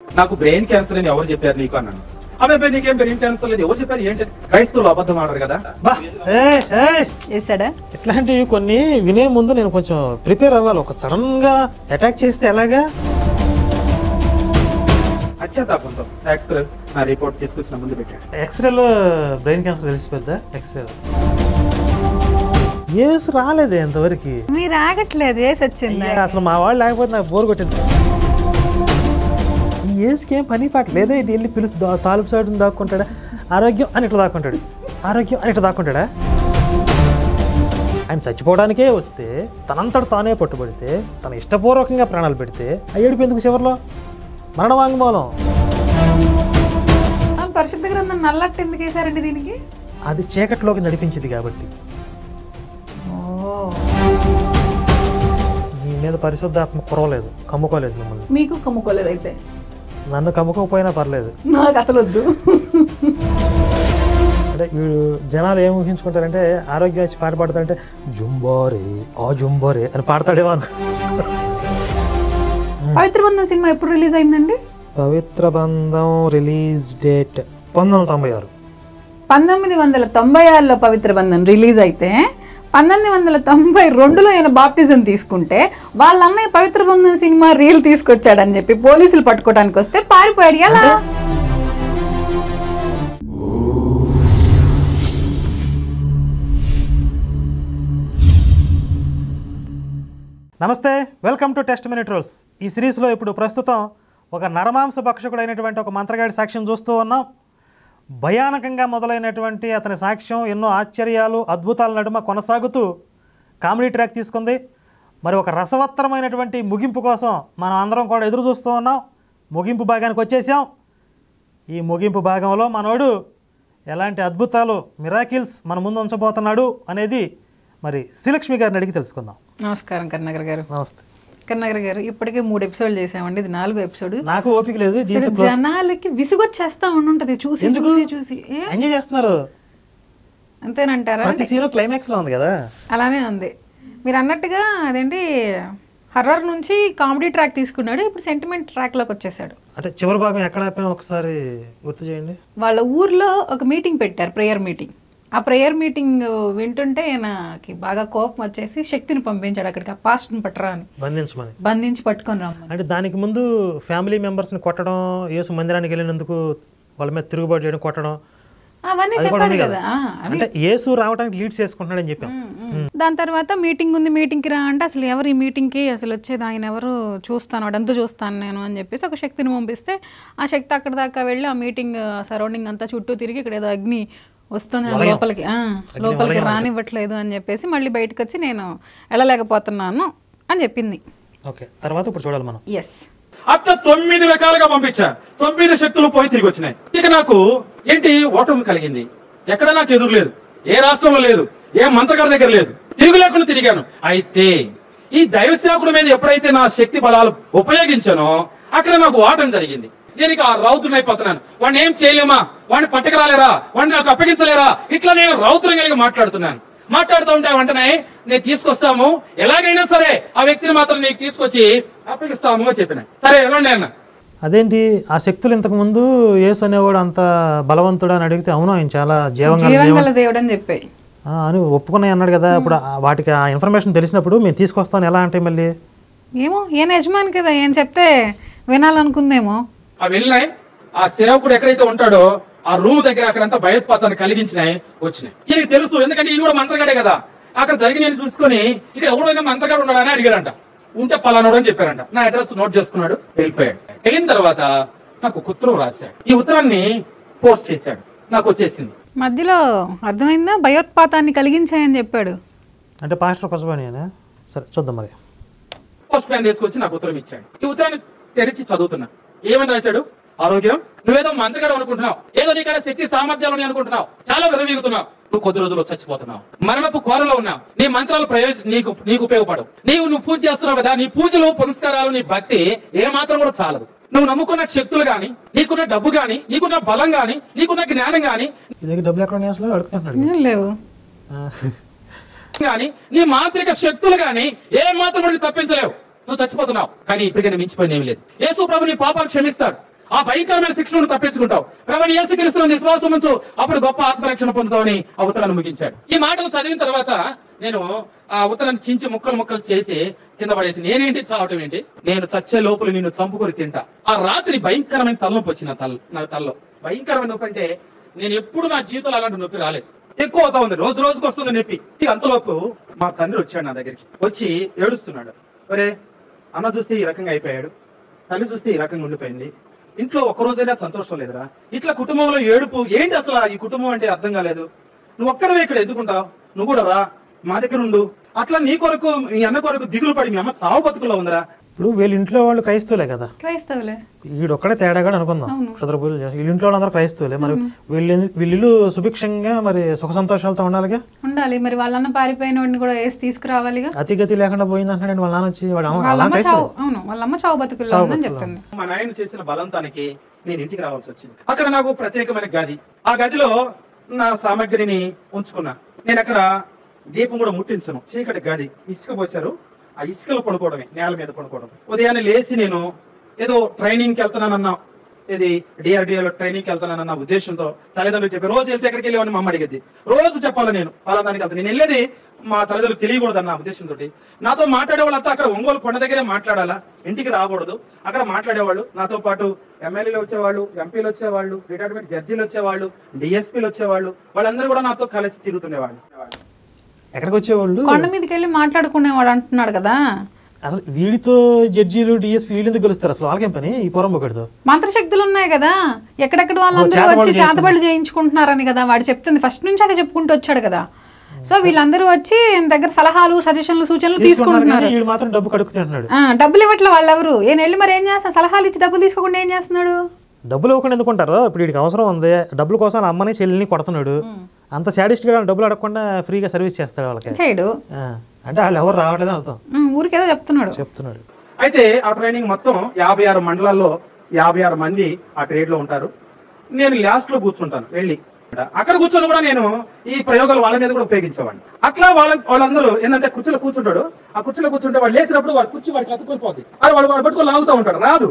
నాకు brain cancer అని ఎవరు చెప్పారు నీకు అన్నాను. అబ్బాయి నీకేం బ్రెయిన్ క్యాన్సర్ లేదు ఎవరు చెప్పారు? ఏంటి క్రైస్తవులు అబద్ధం ఆడరు కదా. ఇట్లాంటివి కొన్ని వినే ముందు నేను కొంచెం ప్రిపేర్ అవ్వాలి. ఒక సడన్ గా అటాక్ చేస్తే ఎలాగా? అత్యాతాపంతో ఎక్స్రే నా రిపోర్ట్ తీసుకొచ్చిన ముందు పెట్టాడు. ఎక్స్రేలో బ్రెయిన్ క్యాన్సర్ తెలిసిపోద్దా? ఎక్స్రేలో ఏసు రాలేదే ఇంతవరకు. మీరు ఆగట్లేదు, ఏసు వచ్చింది. అసలు మా వాళ్ళు లేకపోతే నాకు బోర్ కొట్టింది. ఈ ఏసుకి ఏం పని పాట లేదా? ఇటు వెళ్ళి పిలుస్తు తాలూపు సైడ్ దాక్కుంటాడా? ఆరోగ్యం అని ఇట్లా దాక్కుంటాడు, ఆరోగ్యం అని ఇట్లా దాక్కుంటాడా? ఆయన చచ్చిపోవడానికే వస్తే తనంతట తానే పట్టుబడితే తన ఇష్టపూర్వకంగా ప్రాణాలు పెడితే అయ్యేడుపు ఎందుకు? చివరిలో మరణ వాంగ్మూలం. పరిశుద్ధ గ్రంథం నల్లట్టు ఎందుకు వేశారండి దీనికి? అది చీకట్లోకి నడిపించింది కాబట్టి. మీ మీద పరిశుద్ధాత్మ కురవలేదు, కమ్ముకోలేదు. మిమ్మల్ని మీకు కమ్ముకోలేదు. అయితే నన్ను కమ్ముకోకపోయినా పర్లేదు, నాకు అసలు వద్దు. అంటే వీడు జనాలు ఏం ఊహించుకుంటారంటే ఆరోగ్యం వచ్చి పాట పాడతాడంటే జుంబోరే ఆ జుంబోరే అని పాడతాడేమో అనుకో. పవిత్ర బంధం సినిమా ఎప్పుడు రిలీజ్ అయిందండి? పవిత్ర బంధం రిలీజ్ డేట్ 1996. 1996లో పవిత్ర బంధం రిలీజ్ అయితే 1992లో ఆయన బాప్టిజం తీసుకుంటే వాళ్ళ అన్నయ్య పవిత్ర బంధం సినిమా రీల్ తీసుకొచ్చాడని చెప్పి పోలీసులు పట్టుకోవడానికి వస్తే పారిపోయాడు. ఎలా? నమస్తే, welcome to test minute rules. ఈ సిరీస్లో ఇప్పుడు ప్రస్తుతం ఒక నరమాంస భక్షకుడు అయినటువంటి ఒక మంత్రగాడి సాక్ష్యం చూస్తూ ఉన్నాం. భయానకంగా మొదలైనటువంటి అతని సాక్ష్యం ఎన్నో ఆశ్చర్యాలు అద్భుతాల నడుమ కొనసాగుతూ కామెడీ ట్రాక్ తీసుకుంది. మరి ఒక రసవత్తరమైనటువంటి ముగింపు కోసం మనం అందరం కూడా ఎదురు చూస్తూ ఉన్నాం. ముగింపు భాగానికి వచ్చేసాం. ఈ ముగింపు భాగంలో మనోడు ఎలాంటి అద్భుతాలు మిరాకిల్స్ మన ముందు ఉంచబోతున్నాడు అనేది మరి శ్రీలక్ష్మి గారిని అడిగి తెలుసుకుందాం. నమస్కారం కరుణాకర్ గారు. నమస్తే కరుణాకర్ గారు. ఇప్పటికే 3 ఎపిసోడ్లు చేసామండి, ఇది 4వ ఎపిసోడ్. నాకు ఓపిక లేదు. జనాలకి విసుగొచ్చేస్తా ఉంటది చూసి చూసి చూసి. ఎంజాయ్ చేస్తున్నారు అంతేనంటారా? ప్రతి సీన్ క్లైమాక్స్ లో ఉంది కదా. అలానే ఉంది. మీరు అన్నట్టుగా అదేంటి హర్రర్ నుంచి కామెడీ ట్రాక్ తీసుకున్నాడు, ఇప్పుడు సెంటిమెంట్ ట్రాక్ లోకి వచ్చేసాడు. అంటే చివరి భాగం ఎక్కడ ఆపాం ఒకసారి గుర్తు చేయండి. వాళ్ళ ఊర్లో ఒక మీటింగ్ పెట్టారు, ప్రేయర్ మీటింగ్. ఆ ప్రేయర్ మీటింగ్ వింటుంటే ఆయనకి బాగా కోపం వచ్చేసి శక్తిని పంపించాడు అక్కడికి, ఆ పాస్ట్ని పట్టరా అని బంధించి పట్టుకొని రమ్మని. అంటే దానికి ముందు ఫ్యామిలీ మెంబర్స్ని కొట్టడం, యేసు మందిరానికి వెళ్ళినందుకు వాళ్ళ మీద తిరుగుబాటు చేయడం, కొట్టడం, అవన్నీ చెప్పాడు కదా. అంటే యేసు రావడానికి లీడ్స్ చేసుకుంటున్నాడని చెప్పాం. దాని తర్వాత మీటింగ్ ఉంది, మీటింగ్కి రా అంటే అసలు ఎవరు ఈ మీటింగ్కి అసలు వచ్చేది, ఆయన ఎవరు చూస్తాను అడంతా చూస్తాను నేను అని చెప్పేసి ఒక శక్తిని పంపిస్తే ఆ శక్తి అక్కడ దాకా వెళ్ళి ఆ మీటింగ్ సరౌండింగ్ అంతా చుట్టూ తిరిగి ఇక్కడ ఏదో అగ్ని వస్తుంది లోపలికి రానివ్వట్లేదు అని చెప్పేసి మళ్ళీ బయటకు వచ్చి నేను వెళ్ళలేకపోతున్నాను అని చెప్పింది. తర్వాత ఇప్పుడు చూడాలి మనం. ఎస్, అట్లా 9 రకాలుగా పంపించా. 9 శక్తులు పోయి తిరిగి వచ్చినాయి. ఇక నాకు ఏంటి ఓటమి కలిగింది. ఎక్కడ నాకు ఎదురు లేదు, ఏ రాష్ట్రంలో లేదు, ఏ మంత్రగారి దగ్గర లేదు, తిరుగు లేకుండా తిరిగాను. అయితే ఈ దైవ సేవకుడి మీద ఎప్పుడైతే నా శక్తి బలాలు ఉపయోగించానో అక్కడ నాకు ఓటమి జరిగింది. నేను ఇక రౌద్రునైపోతున్నాను. వాడిని ఏం చేయలేమా, వాడిని పట్టకరాలేరా, వాడిని నాకు అప్పగించలేరా, ఇట్లా నేను రౌద్రం కలిగి మాట్లాడుతూ ఉంటే వెంటనే నేను తీసుకొస్తాము, ఎలాగైనా సరే ఆ వ్యక్తిని మాత్రం నీకు తీసుకొచ్చి అప్పగిస్తాము అని చెప్పిన. సరే ఎలాంటి అన్న. అదేంటి ఆ శక్తులు ఇంతకు ముందు యేసు అనేవాడు అంత బలవంతుడు అని అడిగితే అవును ఆయన చాలా జీవంగల దేవుడు అని చెప్పి అని ఒప్పుకున్నాయి అన్నాడు కదా. ఇప్పుడు వాటికి ఆ ఇన్ఫర్మేషన్ తెలిసినప్పుడు మేము తీసుకొస్తాను ఎలా అంటే మళ్ళీ ఏమో ఏం యజమాని కదా ఏం చెప్తే వినాలనుకుందేమో. ఆ వెళ్ళినాయి. ఆ సేవకుడు ఎక్కడైతే ఉంటాడో ఆ రూమ్ దగ్గర అక్కడంతా భయోత్పాతాన్ని కలిగించినాయి, వచ్చినాయి. ఈయనకి తెలుసు, ఎందుకంటే ఈయన కూడా మంత్రగాడే కదా. అక్కడ జరిగిన చూసుకొని ఇక్కడ ఎవడైనా మంత్రగాడు ఉన్నాడని అడిగాడంట. ఉంటే పలానాడు అని చెప్పారంట. నా అడ్రస్ నోట్ చేసుకున్నాడు, వెళ్ళిపోయాడు. వెళ్ళిన తర్వాత నాకు ఉత్తరం రాశాడు. ఈ ఉత్తరాన్ని పోస్ట్ చేశాడు, నాకు వచ్చేసింది. మధ్యలో అర్థమైందా, భయోత్పాతాన్ని కలిగించాయని చెప్పాడు. అంటే పాస్టర్ కొసబానియేనా? సరే చూద్దాం మరి. పోస్ట్ మ్యాన్ తీసుకొచ్చి నాకు ఉత్తరం ఇచ్చాడు. ఈ ఉత్తరాన్ని తెరిచి చదువుతున్నా. ఏమని రాశాడు? ఆరోగ్యం, నువ్వేదో మంత్రగాడు అనుకుంటున్నావు, ఏదో నీకైనా శక్తి సామర్థ్యాలు అనుకుంటున్నావు, చాలా విరవీగుతున్నావు, నువ్వు కొద్ది రోజుల్లో చచ్చిపోతున్నావు, మరణపు కోరలో ఉన్నావు, నీ మంత్రాలు నీకు ఉపయోగపడవు. నువ్వు పూజ చేస్తున్నావు కదా, నీ పూజలు పునస్కారాలు నీ భక్తి ఏ మాత్రం కూడా చాలదు. నువ్వు నమ్ముకున్న శక్తులు గాని, నీకున్న డబ్బు గాని, నీకున్న బలం గాని, నీకున్న జ్ఞానం గాని లేవు గాని, నీ మాంత్రిక శక్తులు గాని ఏ మాత్రం తప్పించలేవు. నువ్వు చచ్చిపోతున్నావు. కానీ ఇప్పటికైనా మించిపోయింది ఏమి లేదు. యేసు ప్రభు నీ పాపాలు క్షమిస్తాడు. ఆ భయంకరమైన శిక్షను తప్పించుకుంటావు. ప్రభువైన యేసుక్రీస్తునందు విశ్వాసం ఉంచు, అప్పుడు గొప్ప ఆత్మరక్షణ పొందుతావని ఆ ఉత్తరాన్ని ముగించాడు. ఈ మాటలు చదివిన తర్వాత నేను ఆ ఉత్తరాన్ని చించి ముక్కలు చేసి కింద పడేసి, నేనేంటి చావటం ఏంటి, నేను చచ్చే లోపల నిన్ను చంపుకొని తింటా. ఆ రాత్రి భయంకరమైన తలనొప్పి వచ్చింది నా తలలో. భయంకరమైన నొప్పి అంటే నేను ఎప్పుడు నా జీవితంలో అలాంటి నొప్పి రాలేదు. ఎక్కువ అవుతా ఉంది, రోజు రోజుకు వస్తుంది నొప్పి. ఇక అంతలోపు మా తండ్రి వచ్చాడు నా దగ్గరికి, వచ్చి ఏడుస్తున్నాడు. ఒరే, అన్న చూస్తే ఈ రకంగా అయిపోయాడు, తల్లి చూస్తే ఈ రకంగా ఉండిపోయింది, ఇంట్లో ఒక్క రోజైనా సంతోషం లేదురా, ఇట్లా కుటుంబంలో ఏడుపు ఏంటి, అసలు ఈ కుటుంబం అంటే అర్థం కాలేదు, నువ్వు ఒక్కడవే ఇక్కడ ఎందుకుంటావు, నువ్వు కూడా రా మా దగ్గర ఉండు, అట్లా నీ కొరకు మీ అన్న కొరకు దిగులు పడి మీ అమ్మ సావు బతుకులో ఉందిరా. ఇప్పుడు వీళ్ళ ఇంట్లో వాళ్ళు క్రైస్తవులే కదా, క్రైస్తవులే, వీడొక్కడే తేడాగా అనుకుందాం. క్షుద్ర పూజలు వీళ్ళ ఇంట్లో వాళ్ళందరూ క్రైస్తవులే. మరి వీళ్ళు సుభిక్షంగా మరి సుఖ సంతోషాలతో ఉండాలిగా, ఉండాలి. మరి వాళ్ళన్న పారిపోయిన వాడిని కూడా వేసి తీసుకురావాలిగా. అతిగతి లేకుండా పోయింది అంటున్నాడు వాళ్ళ నాన్న వచ్చి. వాళ్ళమ్మ చావు బతుకుల్లో ఉందని చెప్తుంది. మా నాయన చేసిన బలంతానికి నేను ఇంటికి రావాల్సి వచ్చింది. అక్కడ నాకు ప్రత్యేకమైన గది, ఆ గదిలో నా సామాగ్రిని ఉంచుకున్నా. నేను అక్కడ దీపం కూడా ముట్టించను, చీకటి గది, ఇసుక పోసారు, ఆ ఇసుకలో పడుకోవడమే, నేల మీద పడుకోవడం. ఉదయాన్నే లేచి నేను ఏదో ట్రైనింగ్కి వెళ్తున్నానన్నా, ఇది డిఆర్డిఏలో ట్రైనింగ్కి వెళ్తున్నానన్న ఉద్దేశంతో తల్లిదండ్రులు చెప్పి, రోజు వెళ్తే ఎక్కడికి వెళ్ళేవాడిని మా అమ్మ అడిగేది, రోజు చెప్పాలి నేను పలాదానికి వెళ్తాను, నేను వెళ్ళేది మా తల్లిదండ్రులు తెలియకూడదు అన్న ఉద్దేశంతో. నాతో మాట్లాడే వాళ్ళంతా అక్కడ ఒంగోలు కొండ దగ్గరే మాట్లాడాలా, ఇంటికి రాకూడదు. అక్కడ మాట్లాడేవాళ్ళు, నాతో పాటు ఎమ్మెల్యేలు వచ్చేవాళ్ళు, ఎంపీలు వచ్చేవాళ్ళు, రిటైర్మెంట్ జడ్జీలు వచ్చేవాళ్ళు, డిఎస్పీలు వచ్చేవాళ్ళు, వాళ్ళందరూ కూడా నాతో కలిసి తిరుగుతుండేవాళ్ళు. ఎక్కడికి వచ్చేవాళ్ళు, కొండ మీదకి వెళ్ళి మాట్లాడుకునేవాడు అంటున్నాడు కదా. అసలు వీడితో జడ్జీలు డిఎస్పీ వీళ్ళెందుకు గెలుస్తారు అసలు, వాళ్ళకేం పని ఈ పొరంబొకడితో? మంత్రశక్తులు ఉన్నాయి కదా, ఎక్కడెక్కడ వాళ్ళందరూ వచ్చి చేతబడులు చేయించుకుంటున్నారని కదా వాడు చెప్తుంది. ఫస్ట్ నుంచి అదే చెప్పుకుంటూ వచ్చాడు కదా. సో వీళ్ళందరూ వచ్చి దగ్గర సలహాలు, సజెషన్లు, సూచనలు తీసుకుంటున్నారు. మాత్రం డబ్బు కడుగుతున్నాడు, డబ్బులు ఇవ్వట్లే వాళ్ళు ఎవరు. ఏం వెళ్ళి మరి ఏం చేస్తాను, సలహాలు ఇచ్చి డబ్బులు తీసుకోకుండా ఏం చేస్తున్నాడు? డబ్బులు ఇవ్వకుండా ఎందుకుంటారు? ఇప్పుడు వీడికి అవసరం ఉంది, డబ్బుల కోసం అమ్మని చెల్లిని కొడుతున్నాడు. అంత సాడిస్ట్ గా డబ్బులు అడగకుండా ఫ్రీగా సర్వీస్ చేస్తాడు వాళ్ళకి. చేయడు అంటే వాళ్ళు ఎవరు రావట్లేదు అర్థం, ఊరికేదో చెప్తున్నాడు. అయితే ఆ ట్రైనింగ్ మొత్తం 56 మండలాల్లో 56 మంది ఆ ట్రేడ్ లో ఉంటారు. నేను లాస్ట్ లో కూర్చుంటాను వెళ్ళి, అక్కడ కూర్చొని కూడా నేను ఈ ప్రయోగాలు వాళ్ళ మీద కూడా ఉపయోగించేవాడిని. అట్లా వాళ్ళందరూ ఏంటంటే కుర్చీలో కూర్చుంటాడు, ఆ కుర్చీలో కూర్చుంటే వాడు లేచినప్పుడు వాడు కుర్చీ వాడికి అతుక్కుపోద్ది, అది వాడు పట్టుకొని లాగుతూ ఉంటాడు, రాదు.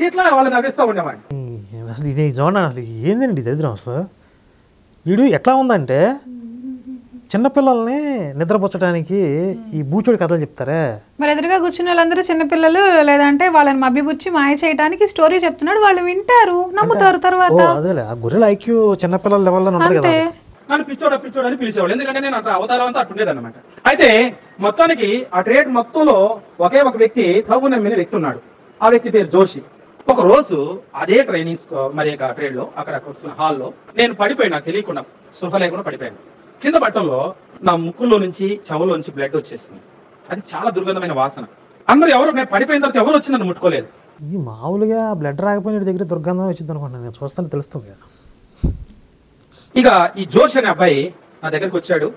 ఇట్లా వాళ్ళని నవ్విస్తూ ఉండేవాడిని. అసలు ఇది చూడండి, అసలు ఏందండి దరిద్రం. అసలు వీడు ఎట్లా ఉందంటే చిన్నపిల్లల్ని నిద్రపుచ్చడానికి ఈ బూచోడి కథలు చెప్తారే. మరి ఎదురుగా కూర్చున్న వాళ్ళందరూ చిన్నపిల్లలు, లేదంటే వాళ్ళని మభ్యపుచ్చి మాయ చేయడానికి స్టోరీ చెప్తున్నాడు. వాళ్ళు వింటారు, నమ్ముతారు. తర్వాత అదేలే ఆ గొర్రెల ఐక్యూ చిన్నపిల్లల లెవెల్లో ఉంటుంది కదా. నన్ను పిచ్చోడు అని పిలిచేవాళ్ళు, ఎందుకంటే నేను అట్లా అవతారం అంతా అట్టుండేది అనమాట. అయితే మొత్తానికి ఆ ట్రేడ్ మొత్తంలో ఒకే ఒక వ్యక్తి ప్రభు నమ్మిన వ్యక్తి ఉన్నాడు. ఆ వ్యక్తి పేరు జోషి. ఒక రోజు అదే ట్రైనింగ్ మరి ట్రేడ్ లో అక్కడ కూర్చున్న హాల్లో నేను పడిపోయి, నాకు తెలియకుండా సృహ లేకుండా పడిపోయాను. కింద పట్టంలో నా ముక్కులో నుంచి చెవులో నుంచి బ్లడ్ వచ్చేసింది. అది చాలా దుర్గంధమైన వాసన. అందరూ ఎవరు, నేను పడిపోయిన తర్వాత ఎవరు వచ్చి నన్ను ముట్టుకోలేదు. ఈ మామూలుగా బ్లడ్ రాకపోయిన దగ్గర దుర్గంధం వచ్చింది అనుకుంటున్నాను, నేను చూస్తాను తెలుస్తుంది కదా. ఇక ఈ జోష్ అనే అబ్బాయి నా దగ్గరికి వచ్చాడు,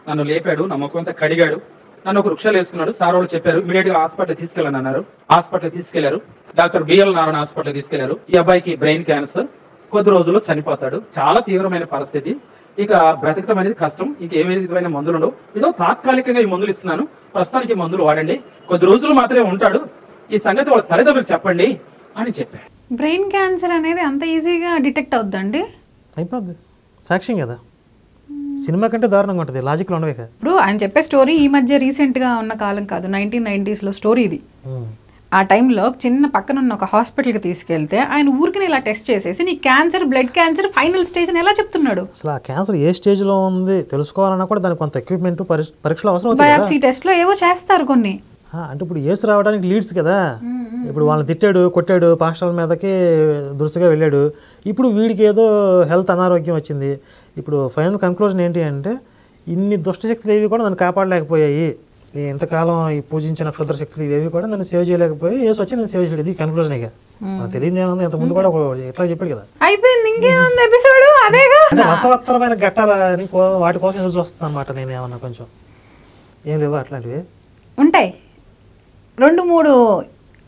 నన్ను లేపాడు, నా ముఖం అంతా కడిగాడు, నన్ను ఒక వృక్షాలు వేసుకున్నాడు. సార్ వాళ్ళు చెప్పారు ఇమీడియట్ గా హాస్పిటల్ తీసుకెళ్ళని అన్నారు. హాస్పిటల్ తీసుకెళ్లారు, డాక్టర్ బిఎల్ నారాయణ హాస్పిటల్ తీసుకెళ్లారు. ఈ అబ్బాయికి బ్రెయిన్ క్యాన్సర్, కొద్ది రోజుల్లో చనిపోతాడు, చాలా తీవ్రమైన పరిస్థితి, ఇక బ్రతకడం అనేది కష్టం, ఇక ఏ విధమైన మందులు ఉండవు, ఏదో తాత్కాలికంగా ఈ మందులు ఇస్తున్నాను, ప్రస్తుతానికి ఈ మందులు వాడండి, కొద్ది రోజులు మాత్రమే ఉంటాడు, ఈ సంగతి వాళ్ళ తల్లిదండ్రులకు చెప్పండి అని చెప్పాడు. బ్రెయిన్ క్యాన్సర్ అనేది అంత ఈజీగా డిటెక్ట్ అవుద్దండి? అయిపోద్ది, సాక్ష్యం కదా. సినిమా కంటే దారుణంగా ఉంటుంది, లాజిక్లో ఉండవే కదా. ఇప్పుడు ఆయన చెప్పే స్టోరీ ఈ మధ్య రీసెంట్గా ఉన్న కాలం కాదు, 1990s స్టోరీ ఇది. ఆ టైంలో చిన్న పక్కన ఉన్న ఒక హాస్పిటల్కి తీసుకెళ్తే ఆయన ఊరికి ఇలా టెస్ట్ చేసేసి నీ cancer, blood cancer final stage అని ఎలా చెప్తున్నాడు? అసలు ఆ క్యాన్సర్ ఏ స్టేజ్లో ఉంది తెలుసుకోవాలన్నా కూడా దానికి కొంత ఎక్విప్మెంట్, పరీక్షలు అవసరం. బయాప్సీ టెస్ట్లో ఏవో చేస్తారు కొన్ని. అంటే ఇప్పుడు ఏసు రావడానికి లీడ్స్ కదా. ఇప్పుడు వాళ్ళని తిట్టాడు, కొట్టాడు, పాస్టర్ల మీదకి దురుసుగా వెళ్ళాడు. ఇప్పుడు వీడికి ఏదో హెల్త్ అనారోగ్యం వచ్చింది. ఇప్పుడు ఫైనల్ కన్క్లూజన్ ఏంటి అంటే, ఇన్ని దుష్టశక్తులు ఏవి కూడా నన్ను కాపాడలేకపోయాయి, ఇంతకాలం ఈ పూజించిన క్షుద్ర శక్తులు ఇవేవి కూడా నన్ను సేవ్ చేయలేకపోయి, ఏసు వచ్చి నేను సేవ్ చేయలేదు. ఇది కన్క్లూజన్. ఇక నాకు తెలియదు ఏముంది, ఇంతకుముందు కూడా ఎట్లా చెప్పాడు కదా. అయిపోయింది, ఇంకేముంది ఎపిసోడ్ అదేగా. అంటే రసవత్తరమైన ఘట్టాలని వాటి కోసం ఎదురు చూస్తున్నాను అనమాట. నేను ఏమన్నా కొంచెం ఏం లేవు అట్లాంటివి ఉంటాయి. 2-3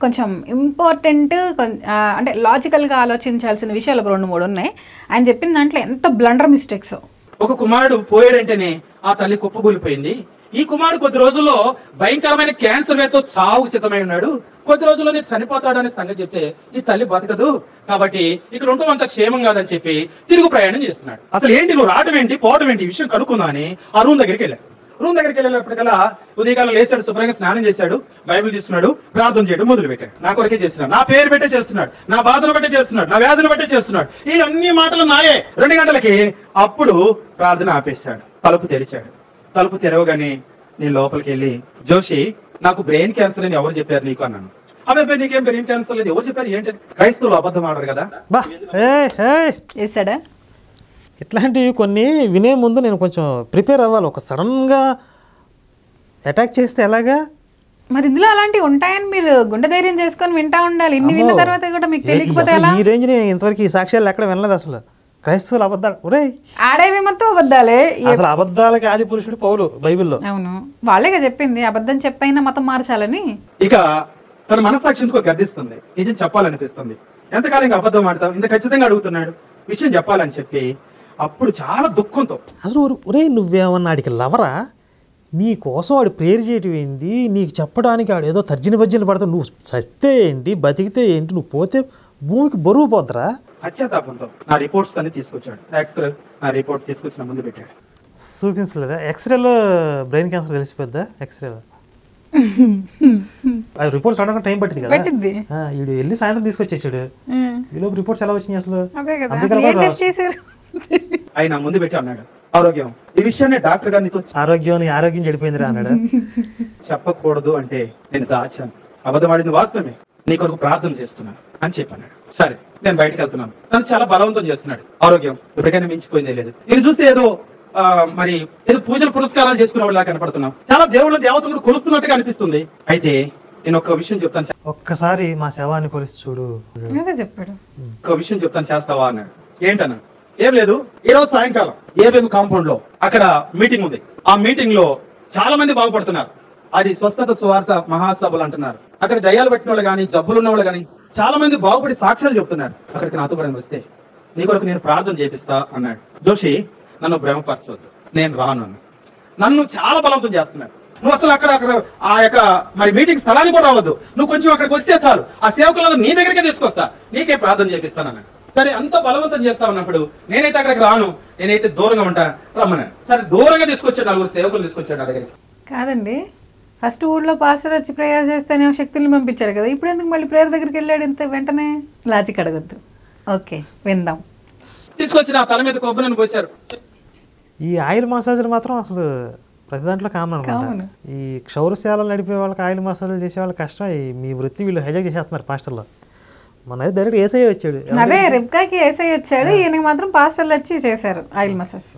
కొంచెం ఇంపార్టెంట్, అంటే లాజికల్గా ఆలోచించాల్సిన విషయాలు ఒక 2-3 ఉన్నాయి. ఆయన చెప్పిన దాంట్లో ఎంత బ్లండర్ మిస్టేక్స్. ఒక కుమారుడు పోయాడంటేనే ఆ తల్లి కుప్పకూలిపోయింది. ఈ కుమారుడు కొద్ది రోజుల్లో భయంకరమైన క్యాన్సర్ వ్యాధితో చావుకు సిద్ధమై ఉన్నాడు, కొద్ది రోజుల్లోనే చనిపోతాడనే సంగతి చెప్తే ఈ తల్లి బతకదు, కాబట్టి ఇక్కడ ఉండటం అంత క్షేమం కాదని చెప్పి తిరుగు ప్రయాణం చేస్తున్నాడు. అసలు ఏంటి నువ్వు రావడం ఏంటి పోవడం ఏంటి ఈ విషయం కనుక్కుందా అని ఆ రూమ్ దగ్గరికి వెళ్ళాడు. రూమ్ దగ్గరికి వెళ్ళినప్పటికల్లా ఉదయకాలం లేచాడు, శుభ్రంగా స్నానం చేశాడు, బైబిల్ తీసుకున్నాడు, ప్రార్థన చేయడం మొదలు పెట్టాడు. నా కొరకే చేస్తున్నాడు, నా పేరు పెట్టే చేస్తున్నాడు, నా బాధను బట్టే చేస్తున్నాడు, నా వ్యాధులు బట్టే చేస్తున్నాడు, ఈ అన్ని మాటలు నాయే. 2 గంటలకి అప్పుడు ప్రార్థన ఆపేశాడు, తలుపు తెరిచాడు. తలుపు తెరవగానే నేను లోపలికి వెళ్ళి, జోషి నాకు బ్రెయిన్ క్యాన్సర్ అని ఎవరు చెప్పారు నీకు అన్నాను. అబ్బాయి నీకేం బ్రెయిన్ క్యాన్సర్ లేదు, ఎవరు చెప్పారు ఏంటి? క్రైస్తవులు అబద్ధం ఆడరు కదా. బా వేసాడా? ఇట్లాంటివి కొన్ని వినే ముందు నేను కొంచెం ప్రిపేర్ అవ్వాలి. ఒక సడన్గా అటాక్ చేస్తే ఎలాగా? మరి ఇందులో అలాంటివి ఉంటాయని మీరు గుండె ధైర్యం చేసుకొని వింటా ఉండాలి. ఇన్ని విన్న తర్వాత కూడా మీకు తెలియకపోతే ఎలా? ఈ రేంజ్ ఇంతవరకు ఈ సాక్ష్యాలు ఎక్కడ వినలేదు అసలు. క్రైస్తవులు అబద్ధాలు ఒరే ఆడేవి మొత్తం అబద్ధాలే. అసలు అబద్ధాలకి ఆది పురుషుడు పౌలు బైబిల్లో. అవును, వాళ్ళేగా చెప్పింది అబద్ధం చెప్పైనా మతం మార్చాలని. ఇక తన మనసాక్షికి గర్దిస్తుంది, నిజం చెప్పాలనిపిస్తుంది. ఎంతకాలం ఇంకా అబద్ధం ఆడతాం, ఇంత ఖచ్చితంగా అడుగుతున్నాడు, విషయం చెప్పాలని చెప్పి అప్పుడు చాలా దుఃఖంతో, అసలు ఒరే నువ్వేమన్నా ఆడికి లవరా? నీ కోసం వాడు ప్రేర్ చేయటం ఏంది, నీకు చెప్పడానికి ఆడు ఏదో తర్జన భర్జనలు పడతావు, నువ్వు సస్తే ఏంటి బతికితే ఏంటి, నువ్వు పోతే భూమికి బరువు పోద్దురా. పశ్చాత్తాపంతో నా రిపోర్ట్స్ అన్ని తీసుకొచ్చాడు. ఎక్స్రే నా రిపోర్ట్ తీసుకొచ్చిన ముందు పెట్టాడు. చూపించలేదా? ఎక్స్రేలో బ్రెయిన్ క్యాన్సర్ తెలిసిపోద్దా? ఎక్స్రేలో అది రిపోర్ట్స్ రావడానికి టైం పట్టింది కదా. వీడు వెళ్ళి సాయంత్రం తీసుకొచ్చేసాడు. ఈలోపు రిపోర్ట్స్ ఎలా వచ్చినాయి అసలు? ఆయన ముందు పెట్టి అన్నాడు, ఆరోగ్యం ఈ విషయాన్ని డాక్టర్ గారు నీతో ఆరోగ్యం చెడిపోయిందిరా అన్నాడు. చెప్పకూడదు అంటే నేను దాచాను, అబద్ధం ఆడింది వాస్తవమే, నీ కొరకు ప్రార్థన చేస్తున్నాను అని చెప్పన్నాడు. సరే నేను బయటకు వెళ్తున్నాను, నన్ను చాలా బలవంతం చేస్తున్నాడు. ఆరోగ్యం ఇప్పటికైనా మించిపోయిందే లేదు. నేను చూస్తే ఏదో మరి ఏదో పూజలు పురస్కారాలు చేసుకునే వాళ్ళ కనపడుతున్నాం, చాలా దేవుళ్ళు దేవతలు కొలుస్తున్నట్టుగా అనిపిస్తుంది. అయితే నేను ఒక విషయం చెప్తాను, ఒక్కసారి మా శవాన్ని కొలిసి చూడు చెప్పాడు. ఒక విషయం చెప్తాను, చేస్తావా అన్నాడు. ఏంటన్నా? ఏం లేదు, ఈ రోజు సాయంకాలం ఏబిఎం కాంపౌండ్ లో అక్కడ మీటింగ్ ఉంది. ఆ మీటింగ్ లో చాలా మంది బాగుపడుతున్నారు. అది స్వస్థత సువార్త మహాసభలు అంటున్నారు. అక్కడ దయ్యాలు పట్టిన వాళ్ళు కానీ జబ్బులు ఉన్న వాళ్ళు కానీ చాలా మంది బాగుపడి సాక్ష్యాలు చెప్తున్నారు. అక్కడికి నాతో కూడా వస్తే నీ కొరకు నేను ప్రార్థన చేపిస్తా అన్నాడు. జోషి నన్ను భ్రమపరచవద్దు, నేను రాను అన్నాడు. నన్ను చాలా బలవంతం చేస్తున్నాడు. నువ్వు అసలు అక్కడ ఆ యొక్క మరి మీటింగ్ స్థలానికి కూడా రావద్దు, నువ్వు కొంచెం అక్కడికి వస్తే చాలు, ఆ సేవకులను నీ దగ్గరికే తీసుకొస్తా, నీకే ప్రార్థన చేపిస్తానన్నాడు. సరే అంత బలవంతం చేస్తా ఉన్నప్పుడు నేనైతే అక్కడికి రాను, నేనైతే దూరంగా ఉంటా రమ్మన్నాడు. సరే దూరంగా తీసుకొచ్చాడు, 4 సేవకులు తీసుకొచ్చాడు నా దగ్గరికి. కాదండి, ఫస్ట్ ఊళ్ళో పాస్టర్ వచ్చి ప్రేయర్ చేస్తేనే శక్తుల్ని పంపించాడు కదా, ఇప్పుడు ఎందుకు మళ్ళీ ప్రేయర్ దగ్గరికి వెళ్ళాడు ఇంత వెంటనే? లాజిక్ అడగద్దు. ఓకే విందాం. తీసుకొచ్చి నా తల మీద కొబ్బరిని పోశారు. ఈ ఆయిల్ మసాజ్లు మాత్రం అసలు ప్రతి దాంట్లో కామన్ అనమాట. ఈ క్షౌరశాలలు నడిపే వాళ్ళకి ఆయిల్ మసాజ్లు చేసే వాళ్ళకి కష్టం. మీ వృత్తి వీళ్ళు హైజాక్ చేసేస్తున్నారు పాస్టర్లో. మన డైరెక్ట్ ఏసఐ వచ్చాడు. అదే రిబ్కాకి ఏసఐ వచ్చాడు, ఈయనకి మాత్రం పాస్టర్లు వచ్చి చేశారు ఆయిల్ మసాజ్.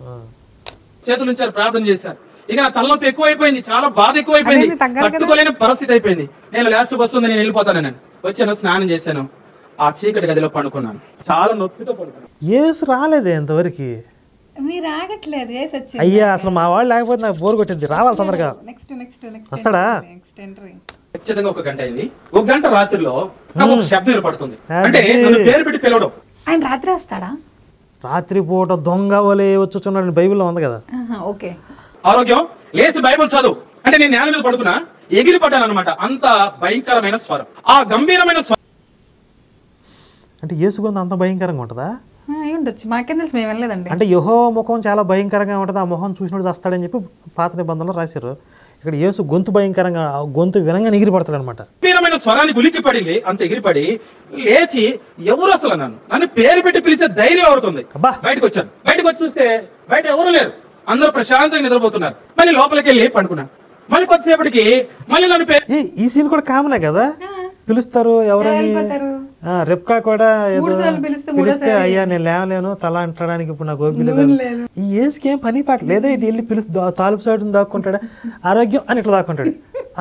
చేతులు ఉంచారు, ప్రార్థన చేశారు. ఇక నా తలనొప్పి ఎక్కువైపోయింది, చాలా బాధ ఎక్కువైపోయింది, తట్టుకోలేని పరిస్థితి అయిపోయింది. నేను లాస్ట్ బస్సు ఉంది, నేను వెళ్ళిపోతాను. నేను వచ్చాను, స్నానం చేశాను, ఆ చీకటి గదిలో పండుకున్నాను, చాలా నొప్పితో పడుకున్నాను. ఏసు రాలేదే ఇంతవరకు. మీరు ఆగట్లేదు, ఏసు వచ్చి. అయ్యా అసలు మా వాళ్ళు లేకపోతే నాకు బోర్ కొట్టింది, రావాలి తొందరగా. వస్తాడా? ఖచ్చితంగా 1 గంట అయింది. 1 గంట రాత్రిలో నాకు ఒక శబ్దం వినపడుతుంది, అంటే నన్ను పేరు పెట్టి పిలవడం. ఆయన రాత్రి వస్తాడా? రాత్రిపూట దొంగ వలే వచ్చుచున్నాడు, బైబిల్లో ఉంది కదా. ఓకే. ఆరోగ్యం లేచి బైబిల్ చదువు అంటే నేను నేల మీద పడుకున్నా, ఎగిరి పడ్డాను అనమాట. అంత భయంకరమైన స్వరం, ఆ గంభీరమైన స్వరం. అంటే యేసు గొంతు అంత భయంకరంగా ఉంటుందా? ఉండొచ్చు, మాకేం తెలుసు, మేము వెళ్ళలేదండి. అంటే యెహోవా ముఖం చాలా భయంకరంగా ఉంటుంది, ఆ ముఖం చూసినట్టు వస్తాడని చెప్పి పాత నిబంధనలో రాశారు. ఇక్కడ యేసు గొంతు భయంకరంగా, గొంతు వినంగా ఎగిరి పడతాడు అనమాట. గంభీరమైన స్వరానికి ఉలిక్కి పడింది, అంత ఎగిరిపడి లేచి ఎవరు అసలు నన్ను పేరు పెట్టి పిలిచే ధైర్యం ఎవరికి ఉంది? బయటకు వచ్చాను. బయటకు వచ్చి చూస్తే బయట ఎవరు లేరు, అందరూ ప్రశాంతంగా నిద్రపోతున్నారు. మళ్ళీ లోపలికి వెళ్ళి పండుకున్నాను. మళ్ళీ కొద్దిసేపటికి మళ్ళీ నన్ను ఈ సీన్ కూడా కామనే కదా, పిలుస్తారు ఎవరని. రెప్కా కూడా పిలిస్తే అయ్యా నేను లేవలేను, తల అంటడానికి ఇప్పుడు నాకు ఓపిక లేదు. ఈ ఏసుకి ఏం పని పాట లేదా, ఇటు వెళ్ళి పిలుస్తా తాలుపు సైడ్ దాక్కుంటాడా, ఆరోగ్యం అని ఇట్లా దాక్కుంటాడు,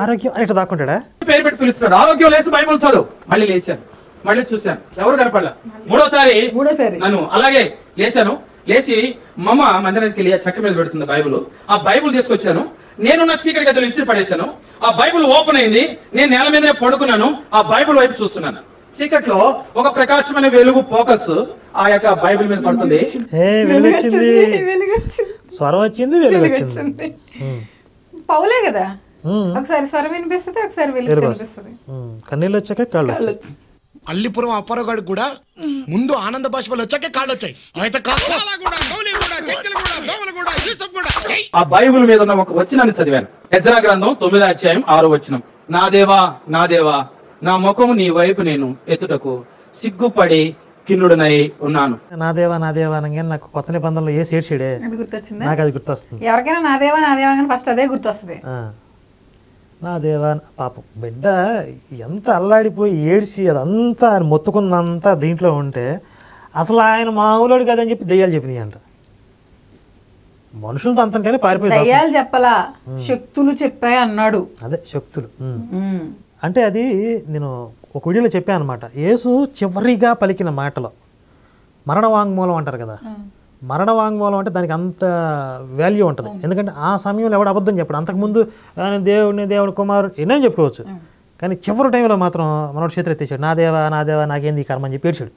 ఆరోగ్యం అని ఇట్లా దాక్కుంటాడా, పేరు పెట్టి పిలుస్తాడు. ఆరోగ్యం లేచి బైబిల్ చదువు. మళ్ళీ లేచాను, మళ్ళీ చూశాను, ఎవరు కనపడలా. మూడోసారి నన్ను అలాగే లేచాను. లేచి మమ్మ మందిరానికి వెళ్ళి చెక్క మీద పెడుతుంది బైబుల్, ఆ బైబుల్ తీసుకొచ్చాను. నేను నా చీకటి గదిలో ఇస్త్రీ పడేశాను. ఆ బైబుల్ ఓపెన్ అయింది, నేను నేల మీదనే పడుకున్నాను, ఆ బైబుల్ వైపు చూస్తున్నాను. చీకట్లో ఒక ప్రకాశమైన వెలుగు ఫోకస్ ఆ యొక్క బైబిల్ మీద పడుతుంది. వెలుగొచ్చింది, స్వరం వచ్చింది, వెలుగొచ్చింది. పౌలే కదా, ఒకసారి స్వరం వినిపిస్తుంది, ఒకసారి వెలుగు కనిపిస్తుంది. కన్నీళ్ళు వచ్చాక కాళ్ళు వచ్చాయి. అల్లిపురం అప్పారావుగాడికి కూడా ముందు ఆనంద బాష్పాలు వచ్చాకే కాళ్ళు వచ్చాయి. అయితే ఆ బైబిల్ మీద ఉన్న ఒక వచనాన్ని చదివాను. ఎజ్రా గ్రంథం 9వ అధ్యాయం 6వ వచనం. నా దేవా నా దేవా, నా ముఖము నీ వైపు నేను ఎత్తుటకు సిగ్గుపడి కిన్నుడనై ఉన్నాను. నా దేవా అనగానే నాకు కొత్త నిబంధనలు ఏ ఏడ్చాడే అది గుర్తొచ్చిందా? నాకు అది గుర్తొస్తుంది. ఎవరికైనా నా దేవా కానీ ఫస్ట్ అదే గుర్తొస్తుంది. నా దేవా, పాపం బిడ్డ ఎంత అల్లాడిపోయి ఏడ్చి అదంతా ఆయన మొత్తుకుందంతా దీంట్లో ఉంటే అసలు ఆయన మామూలుడు కదని చెప్పి దెయ్యాలు చెప్పినాయి అంట. మనుషులతో అంతంటేనే పారిపోయి దయ్యాలు చెప్పలా, శక్తులు చెప్పాయి అన్నాడు. అదే శక్తులు అంటే అది నేను ఒక వీడియోలో చెప్పాను అనమాట. యేసు చివరిగా పలికిన మాటలో మరణ వాంగ్మూలం అంటారు కదా, మరణ వాంగ్మూలం అంటే దానికి అంత వాల్యూ ఉంటుంది. ఎందుకంటే ఆ సమయంలో ఎవడు అబద్ధం చెప్పడు. అంతకుముందు దేవుడు కుమారుడు ఎన్నో చెప్పుకోవచ్చు, కానీ చివరి టైంలో మాత్రం మనోడు చేతులు ఎత్తేసాడు. నా దేవా నాకేంది ఈ కర్మ అని చెప్పి ఏడ్చాడు.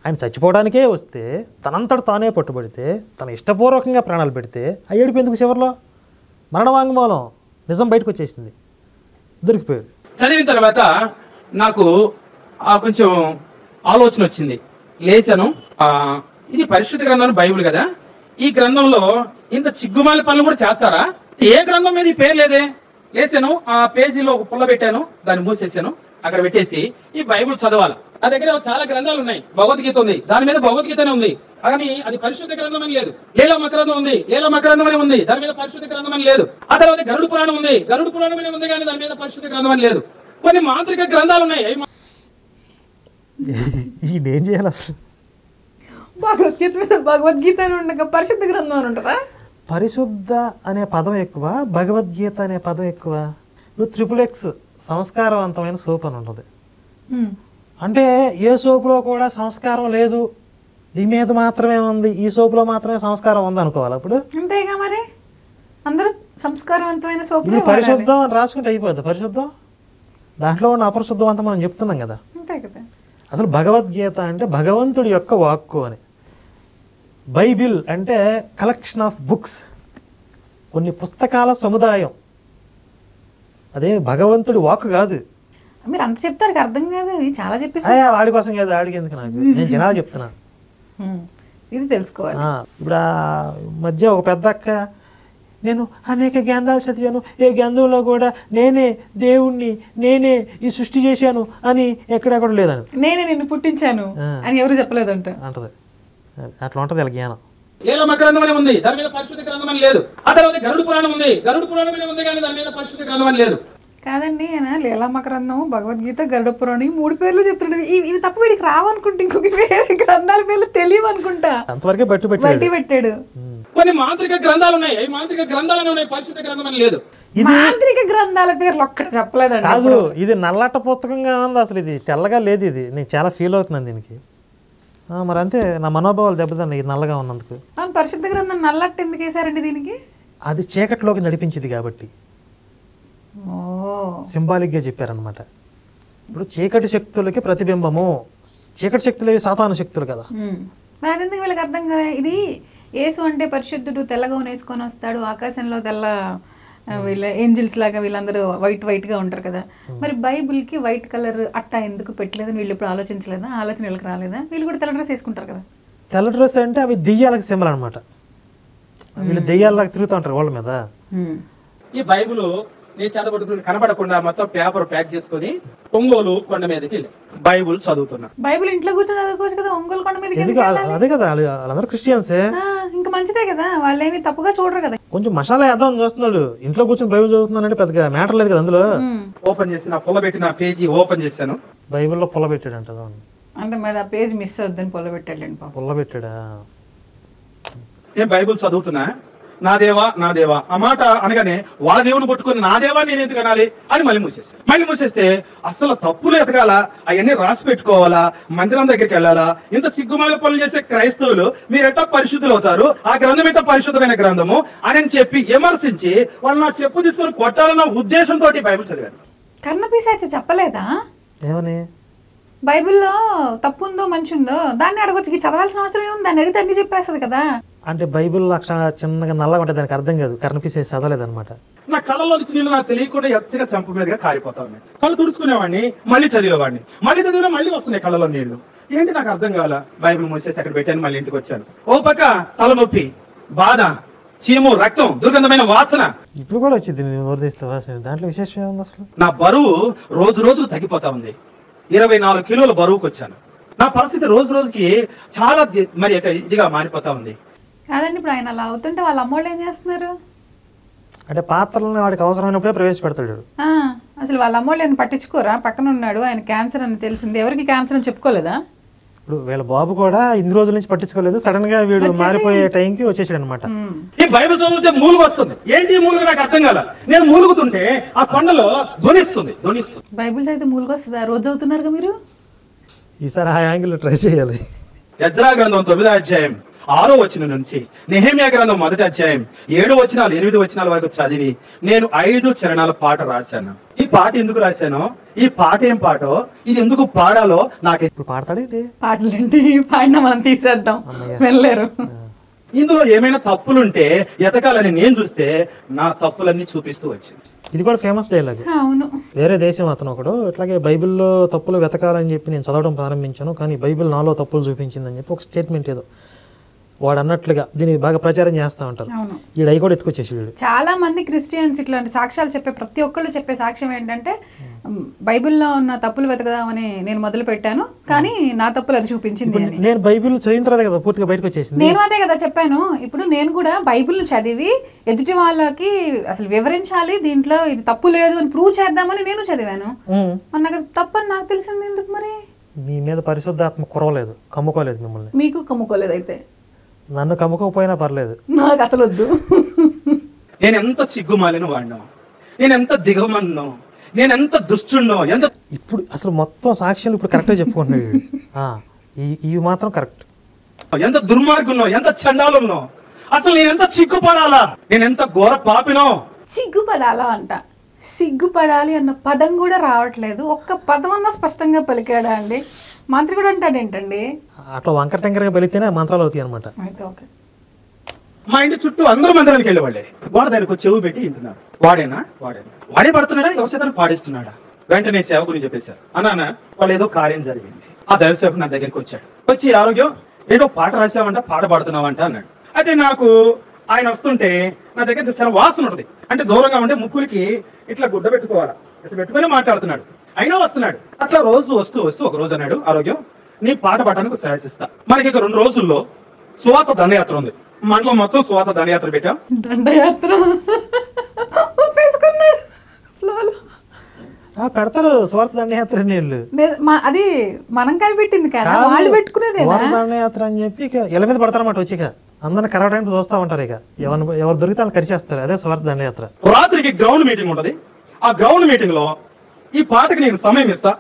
ఆయన చచ్చిపోవడానికే వస్తే తనంతట తానే పట్టుబడితే తన ఇష్టపూర్వకంగా ప్రాణాలు పెడితే ఆ ఏడుపు ఎందుకు? చివరిలో మరణ వాంగ్మూలం నిజం బయటకు వచ్చేసింది, దొరికిపోయాడు. చదివిన తర్వాత నాకు కొంచెం ఆలోచన వచ్చింది. లేచాను, ఇది పరిశుద్ధ గ్రంథం బైబిల్ కదా, ఈ గ్రంథంలో ఇంత చిగ్గుమాలి పనులు కూడా చేస్తారా? ఏ గ్రంథం మీద ఈ పేరు లేదే. లేచాను, ఆ పేజీలో ఒక పుల్ల పెట్టాను, దాన్ని మూసేసాను, అక్కడ పెట్టేసి ఈ బైబిల్ చదవాలి. నా దగ్గర చాలా గ్రంథాలు ఉన్నాయి. భగవద్గీత ఉంది, దాని మీద భగవద్గీతనే ఉంది, కానీ అది పరిశుద్ధ గ్రంథం అని లేదు. లీలా మకరందం ఉంది, లీలా మకరందం అని ఉంది, దాని మీద పరిశుద్ధ గ్రంథం అని లేదు. ఆ తర్వాత గరుడు పురాణం ఉంది, గరుడు పురాణం అని ఉంది, కానీ దాని మీద పరిశుద్ధ గ్రంథం అని లేదు. కొన్ని మాంత్రిక గ్రంథాలు ఉన్నాయి. ఏం చేయాలి అసలు? భగవద్గీత మీద భగవద్గీత అని ఉండగా పరిశుద్ధ గ్రంథం అని ఉంటుందా? పరిశుద్ధ అనే పదం ఎక్కువ, భగవద్గీత అనే పదం ఎక్కువ. నువ్వు XXX సంస్కారవంతమైన సోప్ అని ఉంటుంది. అంటే ఏ సోపులో కూడా సంస్కారం లేదు, దీని మీద మాత్రమే ఉంది, ఈ సోపులో మాత్రమే సంస్కారం ఉంది అనుకోవాలి. అప్పుడు అంతేగా, మరి అందరూ సంస్కారవంతమైన సోపు పరిశుద్ధం అని రాసుకుంటే అయిపోద్ది. పరిశుద్ధం దాంట్లో ఉన్న అపరిశుద్ధం అంతా మనం చెప్తున్నాం కదా. అంతే కదా. అసలు భగవద్గీత అంటే భగవంతుడి యొక్క వాక్కు అని. బైబిల్ అంటే కలెక్షన్ ఆఫ్ బుక్స్, కొన్ని పుస్తకాల సముదాయం. అదే భగవంతుడి వాక్కు కాదు. మీరు అంత చెప్తాడు అర్థం కాదు, చాలా చెప్పేసి వాడి కోసం కాదు, ఆడికి ఎందుకు, నాకు నేను జనాలు చెప్తున్నా, ఇది తెలుసుకోవాలి. ఇప్పుడు ఆ మధ్య ఒక పెద్ద అక్క, నేను అనేక గ్రంథాలు చదివాను, ఏ గ్రంథంలో కూడా నేనే దేవుణ్ణి, నేనే ఈ సృష్టి చేశాను అని ఎక్కడెక్కడ లేదని, నేనే నిన్ను పుట్టించాను అని ఎవరు చెప్పలేదంట అంటది. అట్లా ఉంటుంది వాళ్ళ జ్ఞానం. లీలా మకరందం అని ఉంది, దాని మీద పరిశుద్ధ గ్రంథం అని లేదు. ఆ తర్వాత గరుడు పురాణం ఉంది, గరుడు పురాణం అని ఉంది, కానీ దాని మీద పరిశుద్ధ గ్రంథం అని లేదు. కాదండి, ఆయన లీలా మకరందం, భగవద్గీత, గరుడ పురాణం 3 పేర్లు చెప్తున్నాడు. ఇవి తప్ప వీడికి రావనుకుంటే ఇంకొక వేరే గ్రంథాల పేర్లు తెలియవు అనుకుంటా. అంతవరకే బట్టి పెట్టాడు. కొన్ని మాంత్రిక గ్రంథాలు ఉన్నాయి, ఈ మాంత్రిక గ్రంథాలు ఉన్నాయి, పరిశుద్ధ గ్రంథం అని లేదు. మాంత్రిక గ్రంథాల పేర్లు ఒక్కటి చెప్పలేదండి. కాదు, ఇది నల్లట పుస్తకంగా ఉంది, అసలు ఇది తెల్లగా లేదు. ఇది నేను చాలా ఫీల్ అవుతున్నాను దీనికి. మరి అంతే, నా మనోభావాలు దెబ్బతిన్నాయి ఇది నల్లగా ఉన్నందుకు. పరిశుద్ధ గ్రంథం నల్లట్టు ఎందుకు వేసారండి దీనికి? అది చీకటిలోకి నడిపించింది కాబట్టి సింబాలిక్గా చెప్పారనమాట. ఇప్పుడు చీకటి శక్తులకి ప్రతిబింబము, చీకటి శక్తులు సాతాను శక్తులు కదా. మరి అదెందుకు వీళ్ళకి అర్థం కదా. ఇది యేసు అంటే పరిశుద్ధుడు, తెల్లగా వేసుకొని వస్తాడు, ఆకాశంలో తెల్ల వీళ్ళ ఏంజిల్స్ లాగా వీళ్ళందరూ వైట్ గా ఉంటారు కదా. మరి బైబుల్ కి వైట్ కలర్ అట్టా ఎందుకు పెట్టలేదని వీళ్ళు ఇప్పుడు ఆలోచించలేదా? ఆలోచన వీళ్ళకి రాలేదా? వీళ్ళు కూడా తెల్ల డ్రెస్ వేసుకుంటారు కదా. తెల్ల డ్రెస్ అంటే అవి దెయ్యాలకు సింబల్ అనమాట. వీళ్ళు దెయ్యాలలాగా తిరుగుతూ ఉంటారు వాళ్ళ మీద. ఈ బైబుల్ నేను చదవబడుతుంది కనబడకుండా మొత్తం పేపర్ ప్యాక్ చేసుకుని ఒంగోలు కొండ మీదకి వెళ్ళి బైబుల్ చదువుతున్నా. బైబుల్ ఇంట్లో కూర్చొని చదువుకోవచ్చు కదా, ఒంగోలు కొండ మీదకి అదే కదా, వాళ్ళందరూ క్రిస్టియన్సే. ఇంకా మంచిదే కదా, వాళ్ళేమి తప్పుగా చూడరు కదా. కొంచెం మసాలా వేద్దాం చూస్తున్నాడు, ఇంట్లో కూర్చొని బైబుల్ చదువుతున్నానంటే పెద్దగా మ్యాటర్ లేదు కదా అందులో. ఓపెన్ చేసిన పుల్ల పెట్టిన పేజీ ఓపెన్ చేశాను, బైబుల్లో పుల్ల పెట్టాడు అంట. అంటే మరి ఆ పేజ్ మిస్ అవుద్దని పుల్ల పెట్టాడండి. పుల్ల పెట్టాడా? నేను బైబుల్ చదువుతున్నా, నా దేవా నా దేవా ఆ మాట అనగానే వాళ్ళ దేవుని పట్టుకుని నా దేవా నేను ఎందుకు అనాలి అని మళ్ళీ మూసేస్తే అసలు తప్పులు ఎతకాల, అవన్నీ రాసి పెట్టుకోవాలా, మందిరం దగ్గరికి వెళ్ళాలా, ఇంత సిగ్గుమాల పనులు చేసే క్రైస్తవులు మీరెట్టా పరిశుద్ధులు అవుతారు, ఆ గ్రంథం ఎట్టా పరిశుద్ధమైన గ్రంథము అని చెప్పి విమర్శించి వాళ్ళు నా చెప్పు తీసుకొని కొట్టాలన్న ఉద్దేశంతో బైబుల్ చదివాను. కర్ణపిశాచి చెప్పలేదా ఏమని? బైబిల్లో తప్పు ఉందో మంచి ఉందో దాన్ని అడగొచ్చు, చదవాల్సిన అవసరం ఏముంది, దాన్ని అడిగితే అన్ని చెప్పేస్తుంది కదా. అంటే బైబిల్ అక్షర చిన్నగా నల్లగా ఉంటుంది, దానికి అర్థం కాదు, కనిపిసేసి చదవలేదన్నమాట. నా కళ్ళలో నుంచి నీళ్ళు నాకు తెలియకుండా ఎచ్చగా చంప మీదుగా కారిపోతా ఉన్నాయి. కళ్ళు తుడుచుకునేవాడిని, మళ్ళీ చదివేవాడిని, మళ్ళీ చదివినా మళ్ళీ వస్తున్నాయి కళ్ళలో నీళ్లు. ఏంటి నాకు అర్థం కాల. బైబిల్ మూసేసి అక్కడ పెట్టాను, మళ్ళీ ఇంటికి వచ్చాను. ఓ పక్క తలనొప్పి, బాధ, చీము, రక్తం, దుర్గంధమైన వాసన. ఇప్పుడు కూడా వచ్చింది వదిలేస్తే వాసన. దాంట్లో విశేషం ఏముంది అసలు? నా బరువు రోజు రోజు తగ్గిపోతా ఉంది. 24 కిలోల బరువుకు వచ్చాను. నా పరిస్థితి రోజు రోజుకి చాలా మరి ఇదిగా మారిపోతా ఉంది. కాదండి, ఇప్పుడు ఆయన అలా అవుతుంటే వాళ్ళ అమ్మోళ్ళు ఏం చేస్తున్నారు? అంటే పాత్రలను వాడికి అవసరమైనప్పుడే ప్రవేశపెడతాడు. అసలు వాళ్ళ అమ్మోళ్ళు ఆయన పట్టించుకోరా? పక్కన ఉన్నాడు, ఆయన క్యాన్సర్ అని తెలిసింది, ఎవరికి క్యాన్సర్ అని చెప్పుకోలేదా? ఇప్పుడు వీళ్ళ బాబు కూడా ఇన్ని రోజుల నుంచి పట్టించుకోలేదు, సడన్ గా వీడు మారిపోయే టైంకి వచ్చేసాడు అనమాట. ఈ బైబిల్ చదివితే మూలుగు వస్తుంది. ఏంటి మూలుగు నాకు అర్థం కాల. నేను మూలుగుతుంటే ఆ కొండలో ధ్వనిస్తుంది. బైబిల్ చదివితే మూలుగు వస్తుందా? రోజు అవుతున్నారుగా మీరు. ఈసారి ఆ యాంగిల్ ట్రై చేయాలి. యెజ్రా గ్రంథం 9వ అధ్యాయం 6వ వచనం నుంచి నెహెమ్యా గ్రంథం 1వ అధ్యాయం 7 వచనాలు 8 వచనాల వరకు చదివి నేను 5 చరణాల పాట రాశాను. ఈ పాట ఎందుకు రాశానో, ఈ పాట ఏం పాటో, ఇది ఎందుకు పాడాలో నాకు ఇప్పుడు పాడతాడేంటి? పాటలేంటి పాడినా మనం తీసేద్దాం, వెళ్ళలేరు. ఇందులో ఏమైనా తప్పులుంటే ఎతకాలని నేను చూస్తే నా తప్పులన్నీ చూపిస్తూ వచ్చింది. ఇది కూడా ఫేమస్ డైలాగ్. అవును, వేరే దేశం అతను ఒకడు ఇట్లాగే బైబిల్లో తప్పులు వెతకాలని చెప్పి నేను చదవడం ప్రారంభించాను, కానీ బైబిల్ నాలో తప్పులు చూపించిందని చెప్పి ఒక స్టేట్మెంట్ ఏదో వాడు అన్నట్లుగా దీన్ని బాగా ప్రచారం చేస్తూ ఉంటారు. ఈ డై కూడా ఎత్తుకొచ్చేసి వీడు. చాలా మంది క్రిస్టియన్స్ ఇట్లాంటి సాక్ష్యాలు చెప్పే ప్రతి ఒక్కళ్ళు చెప్పే సాక్ష్యం ఏంటంటే బైబిల్లో ఉన్న తప్పులు వెతకదామని నేను మొదలు పెట్టాను, కానీ నా తప్పులు అది చూపించింది. నేను బైబిల్ చదివిన తర్వాత కదా పూర్తిగా బయటకు వచ్చేసింది. నేను అదే కదా చెప్పాను. ఇప్పుడు నేను కూడా బైబిల్ చదివి ఎదుటి వాళ్ళకి అసలు వివరించాలి, దీంట్లో ఇది తప్పు లేదు అని ప్రూవ్ చేద్దామని నేను చదివాను. నాకు తప్పు అని నాకు తెలిసింది ఎందుకు మరి? మీ మీద పరిశుద్ధాత్మ కురవలేదు, కమ్ముకోలేదు మిమ్మల్ని. మీకు కమ్ముకోలేదు అయితే? నన్ను కమ్ముకోకపోయినా పర్లేదు, నాకు అసలు వద్దు. నేను ఎంత సిగ్గుమాలిన వాడినో, నేను ఎంత దిగమన్నో, నేను ఎంత దుష్టున్నో, ఎంత ఇప్పుడు అసలు మొత్తం సాక్ష్యాలు ఇప్పుడు కరెక్ట్గా చెప్పుకుంటున్నాడు. ఇవి మాత్రం కరెక్ట్. ఎంత దుర్మార్గున్నో, ఎంత చండాలున్నో, అసలు నేను ఎంత సిగ్గుపడాలా, నేను ఎంత ఘోర పాపినో. సిగ్గుపడాలా అంట, సిగ్గుపడాలి అన్న పదం కూడా రావట్లేదు. ఒక్క పదం అన్నా స్పష్టంగా పలికాడా అండి? మంత్రికుడు అంటాడు ఏంటండి? అట్లా వంకర టెంకరగా పలితేనే మంత్రాలు అవుతాయి అనమాట. అయితే ఓకే. మా ఇంటి చుట్టూ అందరూ మందిరానికి వెళ్ళేవాళ్ళే. గోడ దానికి చెవు పెట్టి వింటున్నారు. వాడే పడుతున్నాడా, ఎవరి పాడిస్తున్నాడా? వెంటనే సేవకుని చెప్పేశారు, అన్నా వాళ్ళు ఏదో కార్యం జరిగింది. ఆ దైవసేవకు నా దగ్గరికి వచ్చాడు. వచ్చి ఆరోగ్యం ఏదో పాట రాసావంట, పాట పాడుతున్నావంట అన్నాడు. అయితే నాకు ఆయన వస్తుంటే నా దగ్గర చాలా వాసన ఉంటుంది. అంటే దూరంగా ఉంటే ముక్కులకి ఇట్లా గుడ్డ పెట్టుకోవాలా, ఇట్లా పెట్టుకుని మాట్లాడుతున్నాడు. అయినా వస్తున్నాడు. అట్లా రోజు వస్తూ ఒక రోజు అన్నాడు, ఆరోగ్యం నీ పాట పాడడానికి శాసిస్తా. మనకి ఇక 2 రోజుల్లో సువార్త దండయాత్ర ఉంది. మండలం మొత్తం సువార్త దండయాత్ర పెట్టాం. దండయాత్ర పెడతారు స్వార్థ దండయాత్ర. నీళ్ళు అది మనం కనిపెట్టింది కదా, వాళ్ళు పెట్టుకునేది దండయాత్ర అని చెప్పి ఇక ఇళ్ళ మీద పడతారన్నమాట. వచ్చి ఇక అందరిని కరవడానికి చూస్తూ ఉంటారు. ఇక ఎవరు దొరికితే వాళ్ళు కరిచేస్తారు. అదే స్వార్థ దండయాత్ర. రాత్రికి గ్రౌండ్ మీటింగ్ ఉంటది. ఆ గ్రౌండ్ మీటింగ్ లో ఈ పాటకి నేను సమయం ఇస్తా,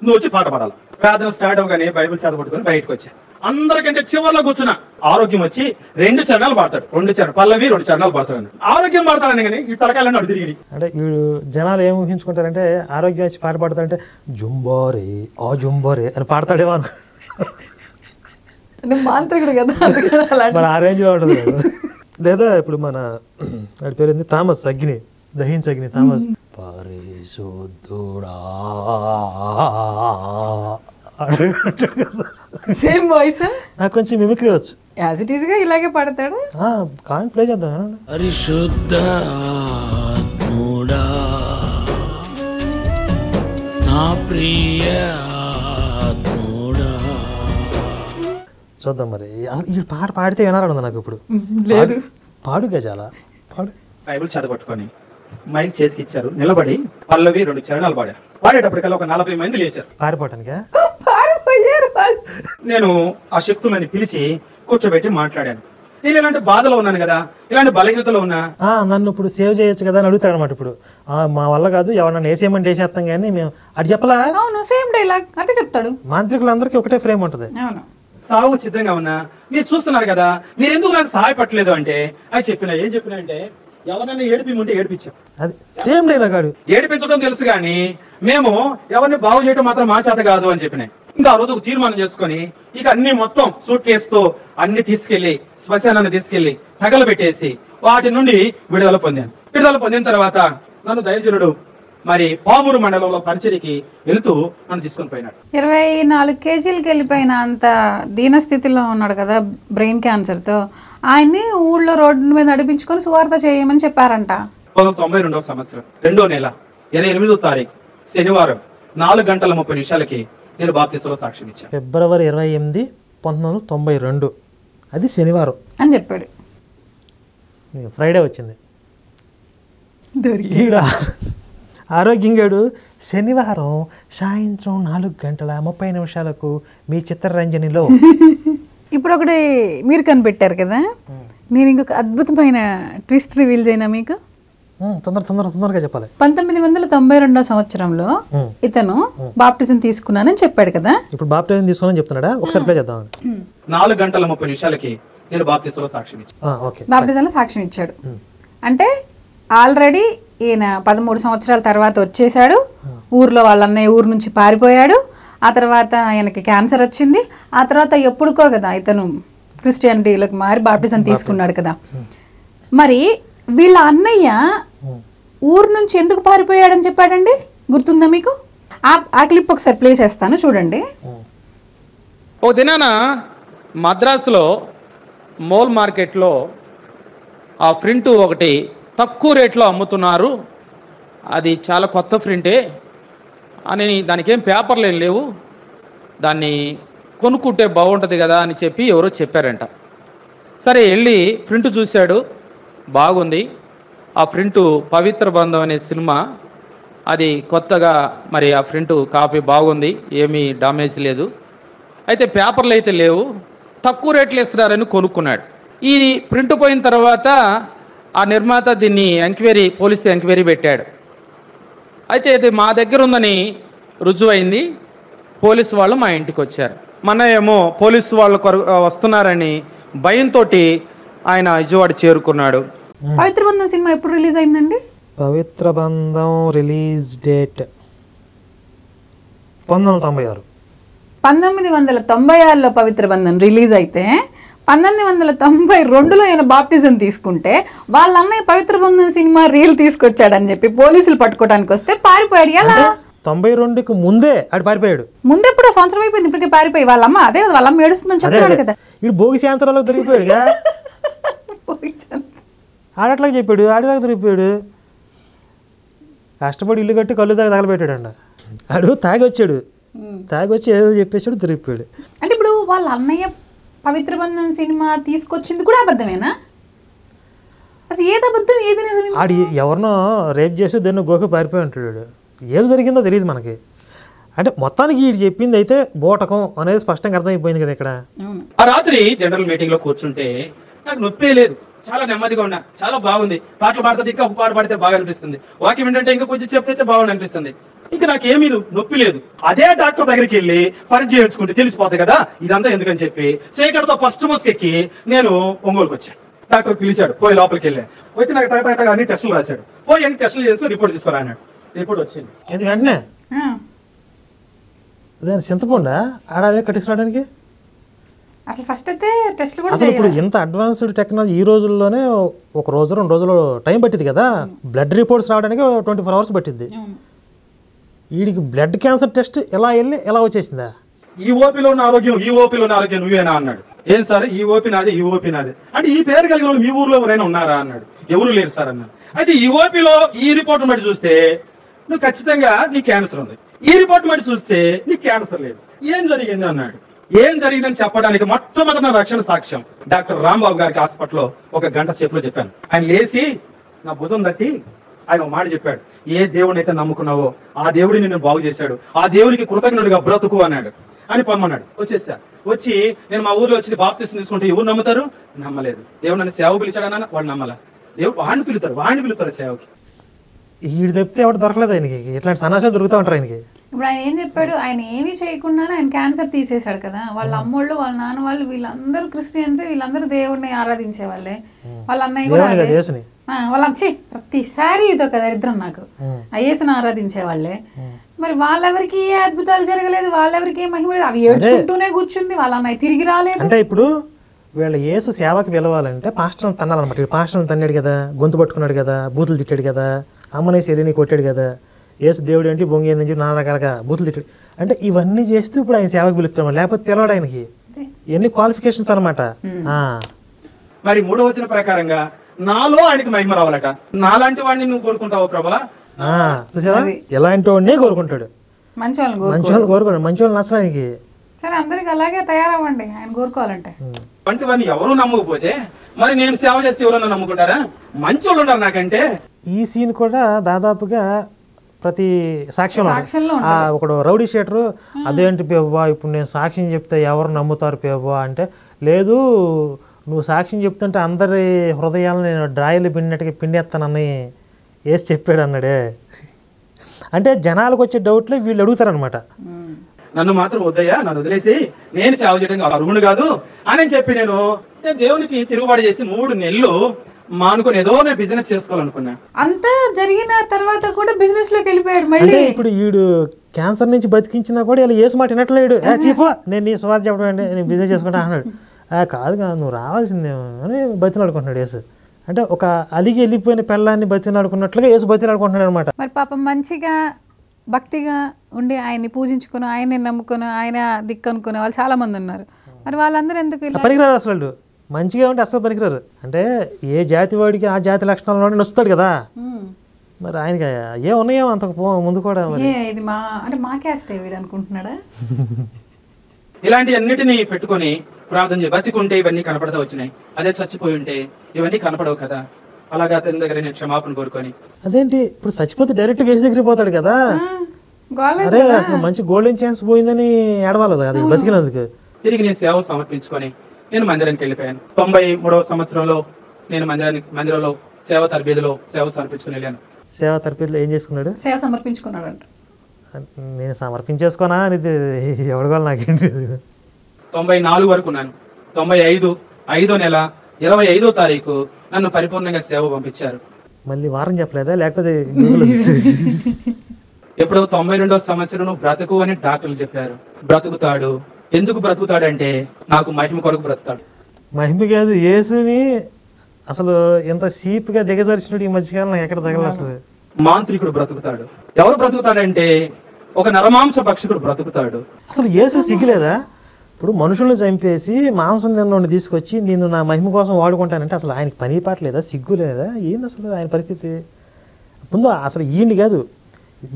నువ్వు వచ్చి పాట పాడాలి. ప్రార్థన స్టార్ట్ అవగానే బైబిల్ చదవబట్టుకుని బయటకు వచ్చా. అందరికంటే చివరిలో కూర్చున్న ఆరోగ్యం వచ్చి 2 చరణాలు పాడతాడు. 2 చరణాలు పల్లవి, 2 చరణాలు పాడతాడు. ఆరోగ్యం పాడతాడని కానీ ఈ తలకాయలన్నీ అడు తిరిగి. అంటే వీడు జనాలు ఏం ఊహించుకుంటారంటే ఆరోగ్యం వచ్చి పాట పాడతాడంటే జుంబారే ఆ జుంబారే అని పాడతాడేమో అనుకో. మాంత్రికుడు కదా, మన ఆ రేంజ్ లో ఉంటుంది. లేదా ఇప్పుడు మన వాడి పేరు ఏంది, థామస్ అగ్ని, దహించ అగ్ని థామస్. పరిశుద్ధుడా సేమ్ వాయిస్. నాకు కొంచెం మిమిక్రీ వచ్చు. యాజ్ ఇట్ ఈస్ గా ఇలాగే పాడతాడు. కామెంట్ ప్లే చేద్దాం. పరిశుద్ధుడా నా ప్రియ చూద్దాం మరి. ఈ పాట పాడితే వినాలనుంది నాకు ఇప్పుడు. లేదు పాడు గజాల పాడు. బైబిల్ చదవట్టుకొని మైక్ చేతికి ఇచ్చారు. నిలబడి పల్లవి 2 చరణాలు పాడారు. పాడేటప్పటికల్లా ఒక 40 మంది లేచారు పారిపోవటానికా. నేను ఆ శక్తులని పిలిచి కూర్చోబెట్టి మాట్లాడాను. నేను ఇలాంటి బాధలో ఉన్నాను కదా, ఇలాంటి బలహీనతలో ఉన్నా, నన్ను ఇప్పుడు సేవ్ చేయొచ్చు కదా అని అడుగుతాడు అనమాట. ఇప్పుడు మా వల్ల కాదు, ఎవరన్నా వేసేయమని వేసేస్తాం కానీ మేము అది చెప్పలా. అవును, సేమ్ డైలాగ్ అంటే చెప్తాడు. మాంత్రికులందరికీ ఒకటే ఫ్రేమ్ ఉంటుంది. అవును, సాగు సిద్ధంగా ఉన్నా, మీరు చూస్తున్నారు కదా, మీరు ఎందుకు నాకు సహాయపడలేదు అంటే అది చెప్పినా. ఏం చెప్పినా అంటే ఎవరైనా ఏడిపిమంటే ఏడిపించాం. అది సేమ్ డైలాగ్. ఏడిపించడం తెలుసు కానీ మేము ఎవరిని బాగు చేయడం మాత్రం మా చేత కాదు అని చెప్పినాయి. ఇంకా ఆ రోజు ఒక తీర్మానం చేసుకొని ఇక అన్ని మొత్తం సూట్ కేసుతో అన్ని తీసుకెళ్లి శ్మశానాన్ని తీసుకెళ్లి తగలబెట్టేసి వాటి నుండి విడుదల పొందాను. విడుదల పొందిన తర్వాత నన్ను దైవజనుడు మరి పామూరు మండలంలో పరిచర్యకి వెళ్తూ నన్ను తీసుకొని పోయినాడు. 24 కేజీలకి వెళ్ళిపోయిన అంత దీనస్థితిలో ఉన్నాడు కదా బ్రెయిన్ క్యాన్సర్తో. ఆయన్ని ఊళ్ళో రోడ్డు మీద నడిపించుకొని సువార్త చేయమని చెప్పారంట. 1992వ సంవత్సరం 2వ నెల 28వ తారీఖు శనివారం 4:30 నేను బాప్తిస్మలో సాక్ష్యం ఇచ్చాను. ఫిబ్రవరి 28, 1992 అది శనివారం అని చెప్పాడు. ఫ్రైడే వచ్చింది. ఈడ ఆరోగ్యంగాడు శనివారం సాయంత్రం 4:30 మీ చిత్రరంజనిలో. ఇప్పుడు ఒకటి మీరు కనిపెట్టారు కదా, నేను ఇంకొక అద్భుతమైన ట్విస్ట్ రివీల్ చేయనా మీకు? తొందరగా చెప్పాలి. 1992వ సంవత్సరంలో ఇతను బాప్టిజం తీసుకున్నానని చెప్పాడు కదా. ఇప్పుడు బాప్టిజం తీసుకున్నాను చెప్తున్నాడా? ఒకసారి ప్లే చేద్దాం. 4:30 నేను బాప్తిస్మలో సాక్ష్యం ఇచ్చాను. బాప్టిజంలో సాక్ష్యం ఇచ్చాడు అంటే ఆల్రెడీ ఈయన 13 సంవత్సరాల తర్వాత వచ్చేసాడు. ఊర్లో వాళ్ళ అన్నయ్య ఊరు నుంచి పారిపోయాడు. ఆ తర్వాత ఆయనకి క్యాన్సర్ వచ్చింది. ఆ తర్వాత ఎప్పుడుకో కదా ఇతను క్రిస్టియానిటీలోకి మారి బాప్టిజం తీసుకున్నాడు కదా. మరి వీళ్ళ అన్నయ్య ఊరు నుంచి ఎందుకు పారిపోయాడని చెప్పాడండి, గుర్తుందా మీకు? ఆ క్లిప్ ఒకసారి ప్లే చేస్తాను, చూడండి. ఓ దినాన మద్రాసులో మోల్ మార్కెట్లో ఆ ప్రింట్ ఒకటి తక్కువ రేట్లో అమ్ముతున్నారు, అది చాలా కొత్త ప్రింటే అని, దానికి ఏం పేపర్లు ఏం లేవు, దాన్ని కొనుక్కుంటే బాగుంటుంది కదా అని చెప్పి ఎవరో చెప్పారంట. సరే వెళ్ళి ప్రింట్ చూశాడు, బాగుంది. ఆ ప్రింటు పవిత్ర బంధం అనే సినిమా, అది కొత్తగా మరి ఆ ప్రింటు కాపీ బాగుంది, ఏమీ డామేజ్ లేదు. అయితే పేపర్లు అయితే లేవు, తక్కువ రేట్లు ఇస్తున్నారని కొనుక్కున్నాడు. ఈ ప్రింట్ పోయిన తర్వాత ఆ నిర్మాత దీన్ని పోలీసు ఎంక్వైరీ పెట్టాడు. అయితే ఇది మా దగ్గర ఉందని రుజువైంది. పోలీసు వాళ్ళు మా ఇంటికి వచ్చారు. మన ఏమో పోలీసు వాళ్ళు వస్తున్నారని భయంతో ఆయన విజయవాడ చేరుకున్నాడు. పవిత్ర బంధం సినిమా ఎప్పుడు రిలీజ్ అయిందండి? పవిత్ర బంధం రిలీజ్ డేట్ 1996. 1996లో పవిత్ర బంధం రిలీజ్ అయితే 1992లో ఆయన బాప్టిజం తీసుకుంటే వాళ్ళ అన్నయ్య పవిత్ర బంధం సినిమా రీల్ తీసుకొచ్చాడని చెప్పి పోలీసులు పట్టుకోవడానికి వస్తే పారిపోయాడు. ఎలా? 92కి ముందే ఆడు పారిపోయాడు. ముందు ఎప్పుడో సంవత్సరం అయిపోయింది, ఇప్పటికే పారిపోయి వాళ్ళమ్మ అదే వాళ్ళమ్మ ఏడుస్తుందని చెప్తున్నాడు కదా. ఇడు భోగి శాంతరాలో తిరిగిపోయాడుగా. ఆడట్లాగా చెప్పాడు, ఆడలాగా తిరిగిపోయాడు. కష్టపడి ఇల్లు కట్టి కళ్ళు దాకా తగలబెట్టాడు. ఆడు తాగి వచ్చి ఏదో చెప్పేసాడు, తిరిగిపోయాడు. అంటే ఇప్పుడు వాళ్ళ అన్నయ్య పవిత్ర బంధం సినిమా తీసుకొచ్చింది కూడా అబద్ధమేనా? అసలు ఏది అబద్ధం ఏది నిజం? ఆడు ఎవరినో రేప్ చేసి దాన్ని గోకి పారిపోయి ఉంటాడు. ఏది జరిగిందో తెలియదు మనకి. అంటే మొత్తానికి వీడు చెప్పింది అయితే బోటకం అనేది స్పష్టంగా అర్థమైపోయింది కదా ఇక్కడ. ఆ రాత్రి జనరల్ మీటింగ్ లో కూర్చుంటే నాకు నొప్పే లేదు, చాలా నెమ్మదిగా ఉన్నా, చాలా బాగుంది. పాటలు పాడితే ఇంకా ఒక పాట పాడితే బాగా అనిపిస్తుంది, వాక్యం ఏంటంటే ఇంకా కొంచెం చెప్తే బాగుంది అనిపిస్తుంది. ఇంకా నాకేమీ నొప్పి లేదు. అదే డాక్టర్ దగ్గరికి వెళ్ళి పరీక్ష చేయించుకుంటే తెలిసిపోతుంది కదా ఇదంతా ఎందుకని చెప్పి సేకర్తో ఫస్ట్ బస్ ఎక్కి నేను ఒంగోలుకి వచ్చాను. డాక్టర్ పిలిచాడు, పోయి లోపలికి వెళ్ళా. వచ్చి నాకు టైటా అన్ని టెస్టులు రాశాడు. పోయి అన్ని టెస్టులు చేసి రిపోర్ట్ తీసుకురా అన్నాడు. రిపోర్ట్ వచ్చింది. ఇది వెంటనే అదే చింతపండా ఆడాలి కట్టించుకోవడానికి. అసలు ఫస్ట్ అయితే టెస్ట్ కూడా అసలు ఇప్పుడు ఇంత అడ్వాన్స్డ్ టెక్నాలజీ ఈ రోజుల్లోనే ఒక రోజు 2 రోజులు టైం పట్టింది కదా. బ్లడ్ రిపోర్ట్స్ రావడానికి 24 hours పట్టింది. వీడికి బ్లడ్ క్యాన్సర్ టెస్ట్ ఎలా వచ్చేసిందా? ఈ ఓపీలో ఉన్న ఆరోగ్యం నువ్వేనా అన్నాడు. ఏం సార్ ఈ ఓపీ నాది అంటే ఈ పేరు కలిగిన వాళ్ళు మీ ఊర్లో ఎవరైనా ఉన్నారా అన్నాడు. ఎవరు లేరు సార్ అన్నాడు. అయితే ఈ ఓపీలో ఈ రిపోర్ట్ బట్టి చూస్తే నువ్వు ఖచ్చితంగా నీ క్యాన్సర్ ఉంది, ఈ రిపోర్ట్ బట్టి చూస్తే నీకు క్యాన్సర్ లేదు, ఏం జరిగింది అన్నాడు. ఏం జరిగిందని చెప్పడానికి మొట్టమొదటి రక్షణ సాక్ష్యం డాక్టర్ రాంబాబు గారికి హాస్పిటల్లో 1 గంట సేపులో చెప్పాను. ఆయన లేచి నా భుజం తట్టి ఆయన ఒక మాట చెప్పాడు, ఏ దేవుడిని అయితే నమ్ముకున్నావో ఆ దేవుడిని నేను బాగు చేశాడు, ఆ దేవునికి కృతజ్ఞుడిగా బ్రతుకు అన్నాడు. అని పొమ్మన్నాడు. వచ్చి నేను మా ఊర్లో వచ్చి బాప్తిస్మం తీసుకుంటే ఎవరు నమ్ముతారు? నమ్మలేదు. దేవుడు నన్ను సేవ పిలిచాడన్నా వాళ్ళు నమ్మలా. దేవుడు వాడిని పిలుతాడు సేవకి. వీడు తప్పితే ఎవరు దొరకలేదు ఆయనకి. ఇట్లాంటి సన్నాసాలు దొరుకుతూ ఉంటారు ఆయనకి. ఇప్పుడు ఆయన ఏం చెప్పాడు, ఆయన ఏమీ చేయకుండానే ఆయన క్యాన్సర్ తీసేశాడు కదా. వాళ్ళ అమ్మోళ్ళు వాళ్ళ నాన్న వాళ్ళు వీళ్ళందరూ క్రిస్టియన్సే, వీళ్ళందరూ దేవుడిని ఆరాధించే వాళ్ళే. వాళ్ళ అన్నయ్య కూడా వాళ్ళ ప్రతిసారి ఇదొక దరిద్రం నాకు, ఆ యేసుని ఆరాధించే వాళ్ళే. మరి వాళ్ళెవరికి ఏ అద్భుతాలు జరగలేదు, వాళ్ళెవరికి ఏ మహిమ లేదు, అవి ఏడ్చుకుంటూనే కూర్చుంది, వాళ్ళ అన్నయ్య తిరిగి రాలేదు. అంటే ఇప్పుడు వీళ్ళ యేసు సేవకి పిలవాలంటే పాస్టర్ని తన్నాలన్నమాట. ఇప్పుడు పాస్టర్ని తన్నాడు కదా, గొంతు పట్టుకున్నాడు కదా, బూతులు తిట్టాడు కదా, అమ్మనేసి ఎలిని కొట్టాడు కదా, యేసు దేవుడు ఏంటి బొంగి ఏందని చెప్పి నానా రకాలుగా బూతులు తిట్టాడు. అంటే ఇవన్నీ చేస్తూ ఇప్పుడు ఆయన సేవకి పిలుస్తున్నాడు, లేకపోతే పిలవాడు ఆయనకి. ఎన్ని క్వాలిఫికేషన్స్ అనమాట. మరి 3వ వచనం ప్రకారంగా నాలో ఆయనకి మహిమ రావాలట. నాలాంటి వాడిని నువ్వు కోరుకుంటావు ప్రభా? చూసావా, ఎలాంటి వాడినే కోరుకుంటాడు. మంచి వాళ్ళని మంచి వాళ్ళు కోరుకోండి, మంచి వాళ్ళు నచ్చడం ఆయనకి. సరే అందరికి అలాగే తయారవ్వండి ఆయన కోరుకోవాలంటే. వంటి వాడిని ఎవరు నమ్మకపోతే మరి నేను సేవ చేస్తే ఎవరన్నా నమ్ముకుంటారా? మంచి వాళ్ళు ఉన్నారు నాకంటే. ఈ సీన్ కూడా దాదాపుగా ప్రతి సాక్ష్యంలో ఒకడు రౌడీ షీటరు, అదేంటి పేవ్వా ఇప్పుడు నేను సాక్ష్యం చెప్తే ఎవరు నమ్ముతారు పేవ్వా అంటే, లేదు నువ్వు సాక్ష్యం చెప్తుంటే అందరి హృదయాలను నేను డ్రాయిలు పిండినట్టుగా పిండేస్తానని వేసి చెప్పాడు అన్నాడే. అంటే జనాలకు వచ్చే డౌట్లే వీళ్ళు అడుగుతారనమాట. నన్ను మాత్రం వద్దయ్యా, నన్ను వదిలేసి నేను సేవ చేయడం అర్హుడు కాదు అని చెప్పి నేను దేవునికి తిరుగుబాటు చేసి 3 నెలలు మానుకొని ఏదో నేను బిజినెస్ చేసుకోవాలనుకున్నా. అంతా జరిగిన తర్వాత కూడా బిజినెస్ లోకి వెళ్ళిపోయాడు అంటే మళ్ళీ. ఇప్పుడు వీడు క్యాన్సర్ నుంచి బతికించినా కూడా ఇలా ఏసు మాట వినట్లేడు. చీపో నేను నీ స్వార్థ చెప్పడం అండి, నేను బిజినెస్ చేసుకుంటా అన్నాడు. కాదు కాదు నువ్వు రావాల్సిందేమో అని బతిలాడుకుంటున్నాడు యేసు. అంటే ఒక అలిగి వెళ్ళిపోయిన పెళ్ళాన్ని బతిలాడుకున్నట్లుగా యేసు బతిలాడుకుంటున్నాడు అనమాట. మరి పాపం మంచిగా భక్తిగా ఉండి ఆయన్ని పూజించుకుని ఆయన్ని నమ్ముకుని ఆయన దిక్కు అనుకునే వాళ్ళు చాలా మంది ఉన్నారు. మరి వాళ్ళందరూ ఎందుకు ఇలా? పనికిరారు అసలు వాళ్ళు. మంచిగా ఉంటే అసలు పనికిరారు. అంటే ఏ జాతి వాడికి ఆ జాతి లక్షణాలు నచ్చుతాడు కదా. మరి ఆయనకి ఏ ఉన్నాయో అంతకు ముందు కూడా. ఇది మా క్యాస్ట్ వీడు అనుకుంటున్నాడా? ఇలాంటి అన్నిటినీ పెట్టుకొని ప్రార్థన చేసి బతికుంటే ఇవన్నీ కనపడతా వచ్చినాయి, అదే చచ్చిపోయి ఉంటే ఇవన్నీ కనపడవు కదా. అలాగా అతని దగ్గర నేను క్షమాపణ కోరుకొని. అదేంటి ఇప్పుడు చచ్చిపోతే డైరెక్ట్ కేసు దగ్గరికి పోతాడు కదా. అరే అసలు మంచి గోల్డెన్ ఛాన్స్ పోయిందని ఏడవాలి కదా అది బతికినందుకు. తిరిగి నేను సేవ సమర్పించుకొని నేను మందిరానికి వెళ్ళిపోయాను. 93వ సంవత్సరంలో నేను మందిరంలో సేవ తరబేదిలో సేవ సమర్పించుకుని వెళ్ళాను. సేవ తరబేదిలో ఏం చేసుకున్నాడు? సేవ సమర్పించుకున్నాడు అంట. నేను సమర్పించేసుకోనా అనేది ఎవడగోలు నాకేంటి. 94 వరకు ఉన్నాను. 95 5వ నెల 25వ తారీఖు నన్ను పరిపూర్ణంగా సేవ పంపించారు. మళ్ళీ వారం చెప్పలేదా లేకపోతే? ఎప్పుడో 92వ సంవత్సరం బ్రతుకు అని డాక్టర్లు చెప్పారు. బ్రతుకుతాడు. ఎందుకు బ్రతుకుతాడు అంటే నాకు మహిమ కొరకు బ్రతుకుతాడు. మహిమ కాదు, యేసుని అసలు ఎంత సీప్ గా దిగజార్చినట్టు ఈ మధ్యకాలం ఎక్కడ తగల. అసలు మాంత్రికుడు బ్రతుకుతాడు. ఎవరు బ్రతుకుతాడంటే ఒక నరమాంస భక్షకుడు బ్రతుకుతాడు. అసలు యేసు సిగ్గులేదా? ఇప్పుడు మనుషులను చంపేసి మాంసం తిన్నోడిని తీసుకొచ్చి నేను నా మహిమ కోసం వాడుకుంటానంటే అసలు ఆయనకి పని పాట లేదా, సిగ్గు లేదా? ఏంది అసలు ఆయన పరిస్థితి? ముందు అసలు ఈయన కాదు,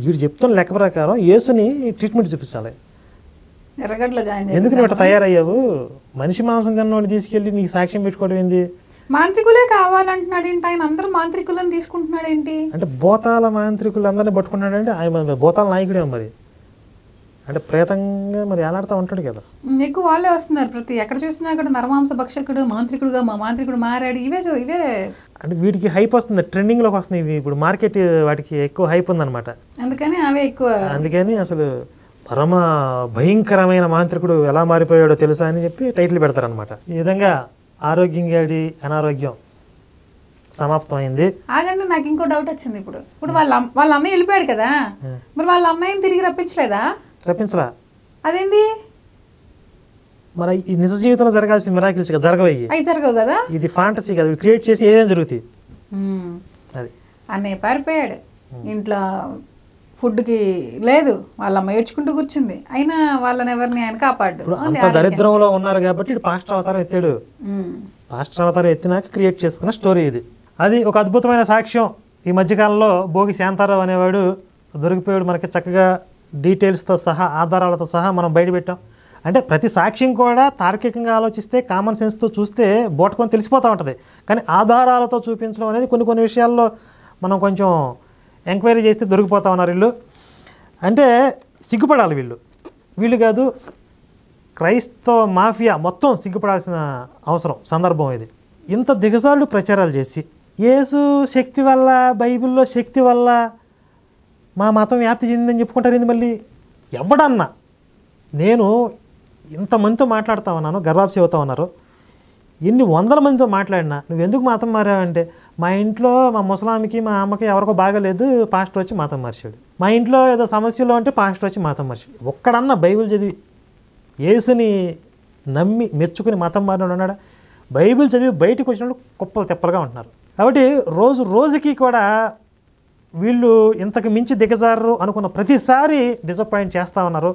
వీడు చెప్తున్న లెక్క ప్రకారం యేసుని ట్రీట్మెంట్ చూపించాలి. ఎర్రగడ్డలో జాయిన్ ఎందుకు నువ్వు అట్లా తయారయ్యావు? మనిషి మాంసం తిన్నోడిని తీసుకెళ్ళి నీకు సాక్ష్యం పెట్టుకోవడం ఏంది? మాంత్రికులే కావాలంటున్నాడు ఏంటి ఆయన? అందరూ మాంత్రికులను తీసుకుంటున్నాడు ఏంటి? అంటే భూతాల మాంత్రికులు అందరినీ పట్టుకుంటాడంటే ఆయన భూతాల నాయకుడే మరి. అంటే ప్రేతంగా మరి ఎలాడుతూ ఉంటాడు కదా. ఎక్కువ వాళ్ళే వస్తున్నారు. ప్రతి ఎక్కడ చూసినా కూడా నరమాంస భక్షకుడు మాంత్రికుడుగా మాంత్రికుడు మారాడు. ఇవే అంటే వీటికి హైప్ వస్తుంది, ట్రెండింగ్లోకి వస్తుంది ఇవి. ఇప్పుడు మార్కెట్ వాటికి ఎక్కువ హైప్ ఉందన్నమాట. అందుకని అవే ఎక్కువ. అందుకని అసలు పరమ భయంకరమైన మాంత్రికుడు ఎలా మారిపోయాడో తెలుసా అని చెప్పి టైటిల్ పెడతారనమాట. ఈ విధంగా ఆరోగ్యం గాడి అనారోగ్యం సమాప్తం అయింది. ఆగండి, నాకు ఇంకో డౌట్ వచ్చింది. ఇప్పుడు వాళ్ళ అన్నయ్య వెళ్ళిపోయాడు కదా, మరి వాళ్ళ అన్నయ్యని తిరిగి రప్పించలేదా? రప్పించలా. అదేంది? మరి ఈ నిజ జీవితంలో జరగాల్సిన మిరాకిల్స్ జరగవయ్యి. అవి జరగవు కదా. ఇది ఫాంటసీ కదా, క్రియేట్ చేసి ఏదైనా జరుగుతాయి. అది అన్నయ్య పారిపోయాడు, ఇంట్లో ఫుడ్కి లేదు, వాళ్ళమ్మ ఏడ్చుకుంటూ కూర్చుంది, అయినా వాళ్ళని ఎవరిని ఆయన కాపాడు. అంత దరిద్రంలో ఉన్నారు కాబట్టి పాస్టర్ అవతారం ఎత్తాడు. పాస్టర్ అవతారం ఎత్తినాక క్రియేట్ చేసుకున్న స్టోరీ ఇది. అది ఒక అద్భుతమైన సాక్ష్యం. ఈ మధ్యకాలంలో భోగి శాంతారావు అనేవాడు దొరికిపోయాడు. మనకి చక్కగా డీటెయిల్స్తో సహా ఆధారాలతో సహా మనం బయటపెట్టాం. అంటే ప్రతి సాక్ష్యం కూడా తార్కికంగా ఆలోచిస్తే కామన్ సెన్స్తో చూస్తే బోటకొని తెలిసిపోతూ ఉంటుంది. కానీ ఆధారాలతో చూపించడం అనేది కొన్ని విషయాల్లో మనం కొంచెం ఎంక్వైరీ చేస్తే దొరికిపోతా ఉన్నారు వీళ్ళు. అంటే సిగ్గుపడాలి వీళ్ళు కాదు, క్రైస్తవ మాఫియా మొత్తం సిగ్గుపడాల్సిన సందర్భం ఇది. ఇంత దిగజాళ్ళు ప్రచారాలు చేసి యేసు శక్తి వల్ల, బైబిల్లో శక్తి వల్ల మా మతం వ్యాప్తి చెందిందని చెప్పుకుంటారు. ఏంది మళ్ళీ ఎవడన్నా? నేను ఇంతమందితో మాట్లాడుతూ ఉన్నాను, గర్వాప్సి అవుతా ఉన్నారు. ఎన్ని వందల మందితో మాట్లాడినా నువ్వు ఎందుకు మతం మారావంటే మా ఇంట్లో మా ముసలామికి మా అమ్మకి ఎవరికో బాగలేదు, పాస్టర్ వచ్చి మతం మార్చాడు. మా ఇంట్లో ఏదో సమస్యలు అంటే పాస్టర్ వచ్చి మతం మార్చాడు. ఒక్కడన్నా బైబిల్ చదివి యేసుని నమ్మి మెచ్చుకుని మతం మారినాడు ఉన్నాడా? బైబిల్ చదివి బయటకు వచ్చినప్పుడు కుప్పలు తెప్పలుగా ఉంటున్నారు. కాబట్టి రోజు రోజుకి కూడా వీళ్ళు ఇంతకు మించి దిగజారు అనుకున్న ప్రతిసారి డిసప్పాయింట్ చేస్తూ ఉన్నారు.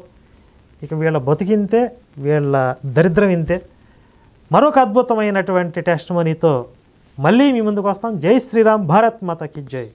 ఇక వీళ్ళ బతికింతే, వీళ్ళ దరిద్రం ఇంతే. మరొక అద్భుతమైనటువంటి టెస్ట్ మనీతో మళ్ళీ మీ ముందుకు వస్తాం. జై శ్రీరామ్, భారత్ మాతాకి జై.